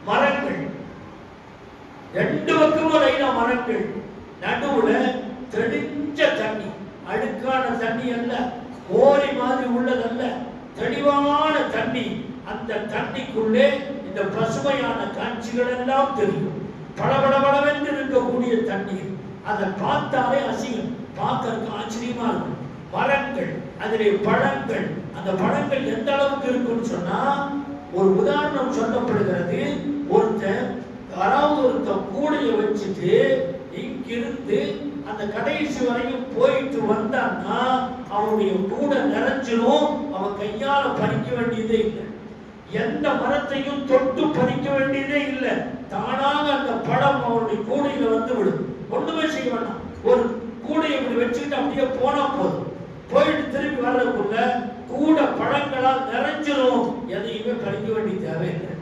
மரங்கள், 2 பக்கமும் லைனா மரங்கள். நடுவுல தெளிஞ்ச தண்ணி, அழுக்கான தண்ணி அல்ல, ஓரி மாதிரி உள்ளதல்ல, தெளிவான தண்ணி. அந்த தண்ணிக்குள்ளே இந்த பசுமையான காட்சிகள் எல்லாம் தெரியும். படபடபடவென்று இருக்கக்கூடிய தண்ணீர். அதை பார்த்தாலே அசிங்கம், பார்க்கறதுக்கு ஆச்சரியமா இருக்கும். மரங்கள், அதிலே பழங்கள். அந்த பழங்கள் எந்த அளவுக்கு இருக்குன்னு சொன்னா, ஒரு உதாரணம் சொல்லப்படுகிறது. ஒருத்தன் கூடையை வச்சுட்டு இங்கிருந்து அந்த கடைசி வரையும் போயிட்டு வந்தான்னா அவனுடைய கூட நிறைஞ்சிடும். அவன் கையால பறிக்க வேண்டியதே இல்லை. எந்த மரத்தையும் தொட்டு பறிக்க வேண்டியதே இல்லை. தானாக அந்த பழம் அவனுடைய கூடையில வந்து விடும். ஒண்ணுமே செய்ய வேண்டாம். ஒரு கூடையை இப்படி வச்சுக்கிட்டு அப்படியே போனா போதும். போயிட்டு திரும்பி வர்றதுக்குள்ள கூட பழங்களால் நிறைஞ்சிரும். எதையுமே பறிக்க வேண்டிய தேவையில்லை.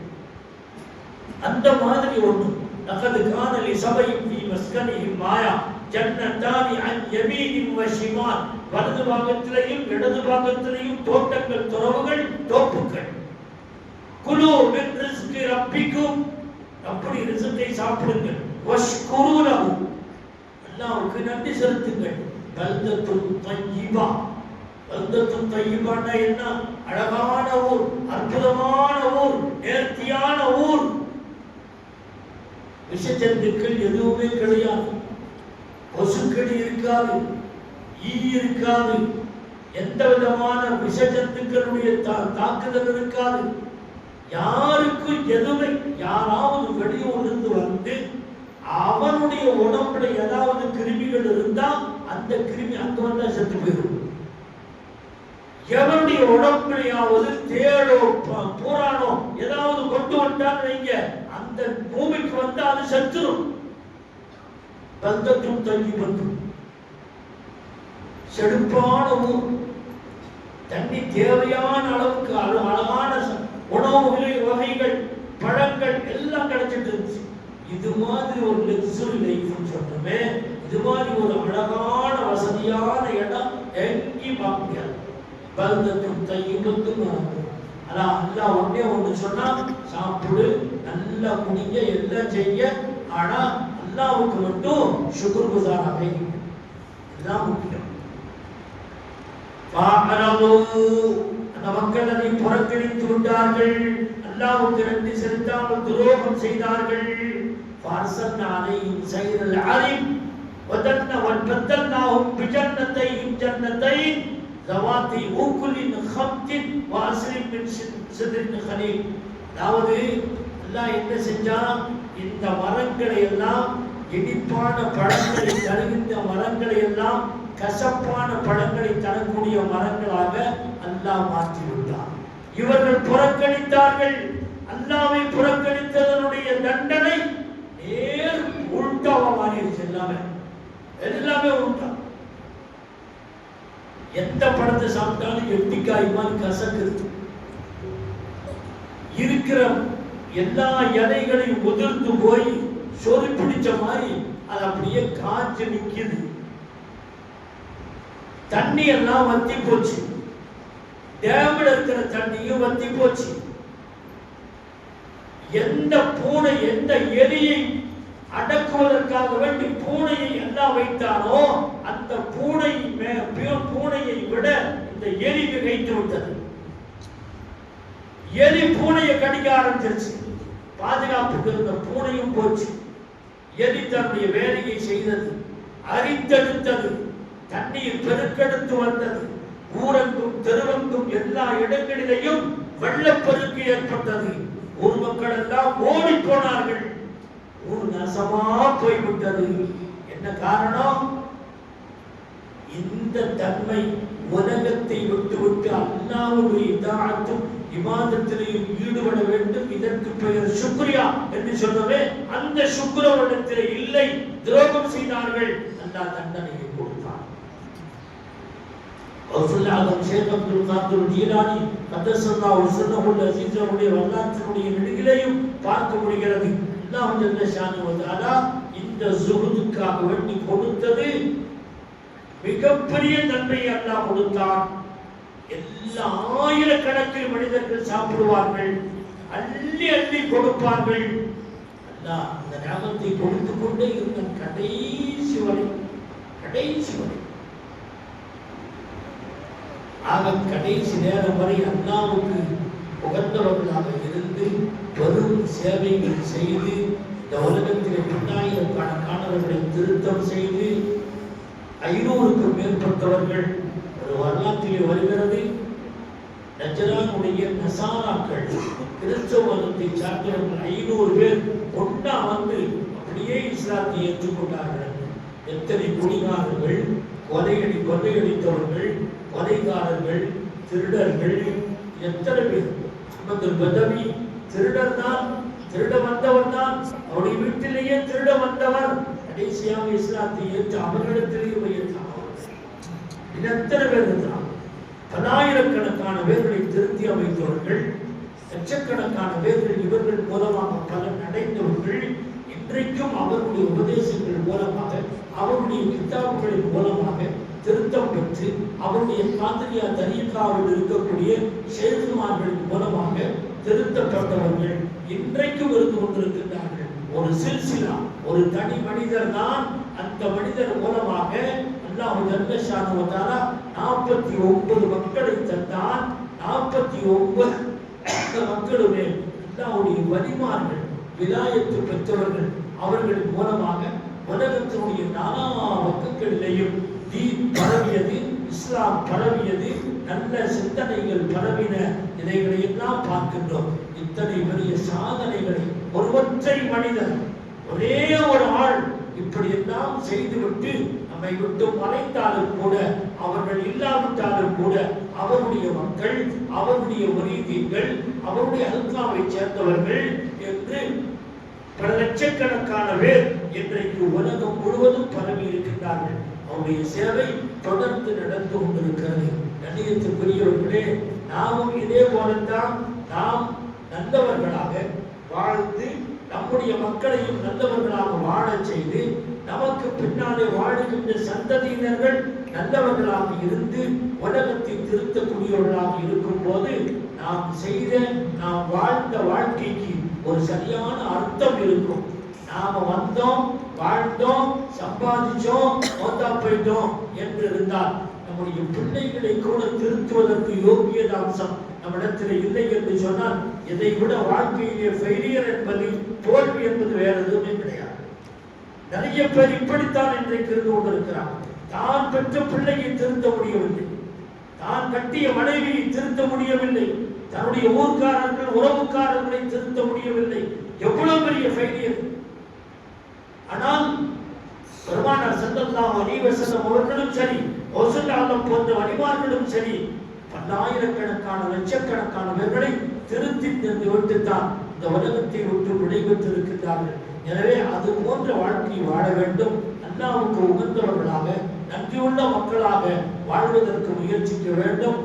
அந்த மாதிரி ஒண்ணு. லகது கான லிஸபையின் ஃபீ மஸ்கனிஹிம் மாயா ஜன்னத்தானி அன் யமீனின் வ ஷிமால். வலது பாகத்திலேயும் இடது பாகத்திலேயும் தோட்டங்கள், துறவுகள், தோப்புகள். குலு மின் ரிஸ்கி ரப்பிக்கும். அப்படி ரிஸ்கை சாப்பிடுங்கள். வஷ்குரு லஹு. அல்லாஹ்வுக்கு நன்றி செலுத்துங்கள். பல்தத்துன் தய்யிபா. பல்தத்துன் தய்யிபான்னா என்ன? அழகான ஊர், அற்புதமான ஊர், நேர்த்தியான ஊர். விஷஜந்துக்கள் எதுவுமே கிடையாது. கொசுக்கடி இருக்காது, ஈ இருக்காது, எந்த விதமான விஷஜந்துக்களுடைய தாக்குதல் இருக்காது. யாருக்கும் எதுவுமே, யாராவது வெளியூரிலிருந்து வந்து அவனுடைய உடம்புல ஏதாவது கிருமிகள் இருந்தா அந்த கிருமி அங்க வந்தா செத்து போயிடும். எவனுடைய உடம்புலையாவது தேடோ பூரானோ ஏதாவது கொண்டு வந்தான்னு வைங்க, அந்த பூமிக்கு வந்து அது செத்துரும். பந்தத்தும் தங்கி வந்து செழிப்பான ஊர், தண்ணி தேவையான அளவுக்கு அழகான உணவு வகைகள், பழங்கள் எல்லாம் கிடைச்சிட்டு இருந்துச்சு. இது மாதிரி ஒரு லக்ஸுரி லைஃப்னு சொன்னோமே, இது மாதிரி ஒரு அழகான வசதியான இடம் எங்கேயும் பார்க்க முடியாது. பந்தத்தும் தையபத்தும் அதான் அல்லாஹ் ஒன்னே ஒன்று சொன்னா, சாப்பிடு, நல்லா குடிங்க, எல்லாம் செய்ய. ஆனா அல்லாஹ்வுக்கு மட்டும் ஷுக்ர் குஸாராக இருங்க. இதுதான் முக்கியம். அந்த மக்கள் அதை புறக்கணித்து விட்டார்கள். அல்லாஹ்வுக்கு நன்றி செலுத்தாமல் துரோகம் செய்தார்கள். فارسلنا عليهم سيل العرم وبدلناهم بجنتين جنتين ذواتي أكل خمط وعسل من سدر خليل. அதாவது அல்லாஹ் என்ன செஞ்சான்? இந்த மரங்களை எல்லாம், இனிப்பான பழங்களை தருகின்ற மரங்களை எல்லாம் கசப்பான பழங்களை தரக்கூடிய மரங்களாக அல்லாஹ் மாற்றி விட்டார். இவர்கள் புறக்கணித்தார்கள். அல்லாஹ்வை புறக்கணித்ததனுடைய தண்டனை நேர் உல்டாவா மாறிடுச்சு. எல்லாமே உல்டா. எந்த பழத்தை சாப்பிட்டாலும் எட்டிக்காய் மாதிரி கசக்குது. இருக்கிற எல்லா இலைகளையும் உதிர்ந்து போய் சொறி பிடிச்ச மாதிரி அது அப்படியே காய்ச்சி நிக்குது. தண்ணி எல்லாம் வத்தி போச்சு. டேம்ல இருக்கிற தண்ணியும் வத்தி போச்சு. எந்த பூனை, எந்த எலியை அடக்குவதற்காக வேண்டி பூனையை எல்லாம் வைத்தானோ அந்த பூனையை விட இந்த எலி மிகைத்து விட்டது. எலி பூனையை கடிக்க ஆரம்பிச்சிருச்சு. பாதுகாப்புக்கு இருந்த பூனையும் போச்சு. எலி தன்னுடைய வேலையை செய்தது, அரித்தெடுத்தது, தண்ணீர் பெருக்கெடுத்து வந்தது. ஊரெங்கும் தெருவெங்கும் எல்லா இடங்களிலேயும் வெள்ளப்பெருக்கு ஏற்பட்டது. ஊர் மக்கள் எல்லாம் ஓடி போனார்கள். ஊர் நாசமா போய்விட்டது. என்ன காரணம்? இந்த தன்மை உலகத்தை விட்டு அல்லாஹ்வுடைய இதாஅத்தும் இபாதத்திலையும் ஈடுபட வேண்டும். இதற்கு பெயர் சுக்ரியா என்று சொன்னவே அந்த சுக்ரவனத்திலே இல்லை, துரோகம் செய்தார்கள், அல்லாஹ் தண்டனையை கொடுத்தான். அல்லாஹ் ஷேக் அப்துல் காதிர் ஜீலானி கத்தஸல்லாஹு சிர்ரஹுல் அஸீஸ் அவருடைய வரலாற்றினுடைய நெடுகிலையும் பார்க்க முடிகிறது. அல்லாஹ் ஜல்ல ஷானஹு வ தஆலா இந்த ஸுஹுதுக்காக வேண்டி கொடுத்தது மிகப்பெரிய நன்மையை அல்லாஹ் கொடுத்தான். எல்லா ஆயிரக்கணக்கில் மனிதர்கள் சாப்பிடுவார்கள், அள்ளி அள்ளி கொடுப்பார்கள். அல்லாஹ் அந்த ஞாபகத்தை கொடுத்து கொண்டே இருந்த கடைசி வரை கடைசி நேரம் வரை அல்லாஹ்வுக்கு உகந்தவர்களாக இருந்து பெரும் சேவைகள் செய்து இந்த உலகத்திலே 10,000-கணக்கானவர்களை திருத்தம் செய்து 500க்கும் மேற்பட்டவர்கள் ஒரு வரலாற்றிலே வருகிறது. நஜரானுடைய நசாராக்கள் கிறிஸ்தவ மதத்தை சார்ந்தவர்கள் 500 பேர் ஒன்றா வந்து அப்படியே இஸ்லாத்தை ஏற்றுக்கொண்டார்கள். எத்தனை குடிகாரர்கள், கொள்ளையடித்தவர்கள், கொலைகாரர்கள், திருடர்கள், எத்தனை பேர். பதவி திருடர் தான், திருட வந்தவர் தான், அவருடைய வீட்டிலேயே திருட வந்தவர் கடைசியாக இஸ்லாத்தை ஏற்று அவர்களிடத்திலேயே உயர்த்தார். எத்தனை பேர் இருக்கிறார்? பல்லாயிரக்கணக்கான பேர்களை திருத்தி அமைத்தவர்கள், லட்சக்கணக்கான பேர்கள் இவர்கள் மூலமாக பலன் அடைந்தவர்கள். இன்றைக்கும் அவருடைய உபதேசங்கள் மூலமாக, அவருடைய கிதாபுகளின் மூலமாக திருத்தம் பெற்று அவருடைய காதிரியா தரீகாவில் இருக்கக்கூடிய ஷேகுமார்களின் மூலமாக திருத்தப்பட்டவர்கள் இன்றைக்கும் இருந்து கொண்டிருக்கின்றார்கள். ஒரு சில்சிலா, ஒரு தனி மனிதர் தான். அந்த மனிதர் மூலமாக அல்லாஹ் ஜல்ல ஷானஹு வ தஆலா 49 மக்களை தந்தான். 49 மக்களுமே அல்லாஹ்வுடைய வலிமார்கள், விலாயத்து பெற்றவர்கள். அவர்களின் மூலமாக உலகத்தினுடைய நானா பக்கங்களிலேயும் தீன் பரவியது, இஸ்லாம் பரவியது, நல்ல சிந்தனைகள் பரவின. இதைகளை எல்லாம் பார்க்கின்றோம். இத்தனை பெரிய சாதனைகளை ஒரு ஒற்றை மனிதன், ஒரே ஒரு ஆள் இப்படி எல்லாம் செய்துவிட்டு நம்மை விட்டு மறைந்தாலும் கூட, அவர்கள் இல்லாவிட்டாலும் கூட, அவருடைய மக்கள், அவருடைய முரீதீன்கள், அவருடைய அல்காவை சேர்ந்தவர்கள் என்று பல லட்சக்கணக்கான பேர் இன்றைக்கு உலகம் முழுவதும் பரவி இருக்கின்றார்கள். அவருடைய சேவை தொடர்ந்து நடந்து கொண்டிருக்கிறது. கண்ணியத்திற்குரியவர்களே, நாமும் இதே போலத்தான் நாம் நல்லவர்களாக வாழ்ந்து நம்முடைய மக்களையும் நல்லவர்களாக வாழச் செய்து நமக்கு பின்னாலே வாழுகின்ற சந்ததியினர்கள் நல்லவர்களாக இருந்து உலகத்தை திருத்தக்கூடியவர்களாக இருக்கும் போது நாம் வாழ்ந்த வாழ்க்கைக்கு ஒரு சரியான அர்த்தம் இருக்கும். நாம வந்தோம், வாழ்ந்தோம், சம்பாதிச்சோம், மோத்தா போயிட்டோம் என்று இருந்தால் நம்முடைய பிள்ளைகளை கூட திருத்துவதற்கு யோகியத அம்சம் நம்மிடத்தில் இல்லை என்று சொன்னால், இதை விட வாழ்க்கையிலே ஃபெயிலியர் என்பது, தோல்வி என்பது வேற எதுவுமே கிடையாது. நிறைய பேர் இப்படித்தான் இன்றைக்கு இருந்து கொண்டிருக்கிறார். தான் பெற்ற பிள்ளையை திருத்த முடியவில்லை, தான் கட்டிய மனைவியை திருத்த முடியவில்லை, தன்னுடைய ஊர்க்காரர்கள் உறவுக்காரர்களை திருத்த முடியவில்லை. எவ்வளவு பெரிய ஃபெயிலியர்! ஆனால் பெருமானார் ஸல்லல்லாஹு அலைஹி வஸல்லம் அவர்களும் சரி, ரசூலுல்லாஹ் போன்ற வலிமார்களும் சரி, பல்லாயிரக்கணக்கான லட்சக்கணக்கான பேர்களை திருத்தி தந்து விட்டுத்தான் இந்த உலகத்தை விட்டு விடைபெற்றிருக்கிறார்கள். எனவே அது போன்ற வாழ்க்கையை வாழ வேண்டும். அல்லாஹ்வுக்கு உகந்தவர்களாக, நன்றியுள்ள மக்களாக வாழ்வதற்கு முயற்சிக்க வேண்டும்.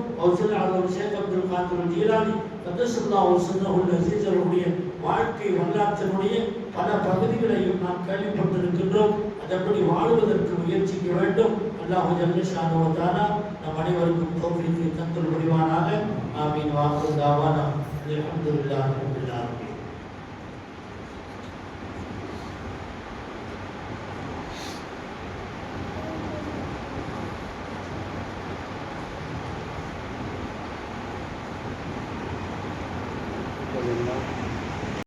ஷேக் அப்துல் காதிர் ஜீலானி கத்தஸல்லாஹு சிர்ரஹுல் அஸீஸ் அவருடைய வாழ்க்கை வரலாற்றினுடைய பல பகுதிகளையும் நாம் கேள்விப்பட்டிருக்கின்றோம். அதன்படி வாழ்வதற்கு முயற்சிக்க வேண்டும். அல்லாஹ் ஜல்ல ஷானஹு வ தஆலா நம் அனைவருக்கும் தௌஃபீக் தந்தல் புரிவானாக. ஆமீன். வாஹிரு தாவானா அல்ஹம்துலில்லாஹி ரப்பில் ஆலமீன்.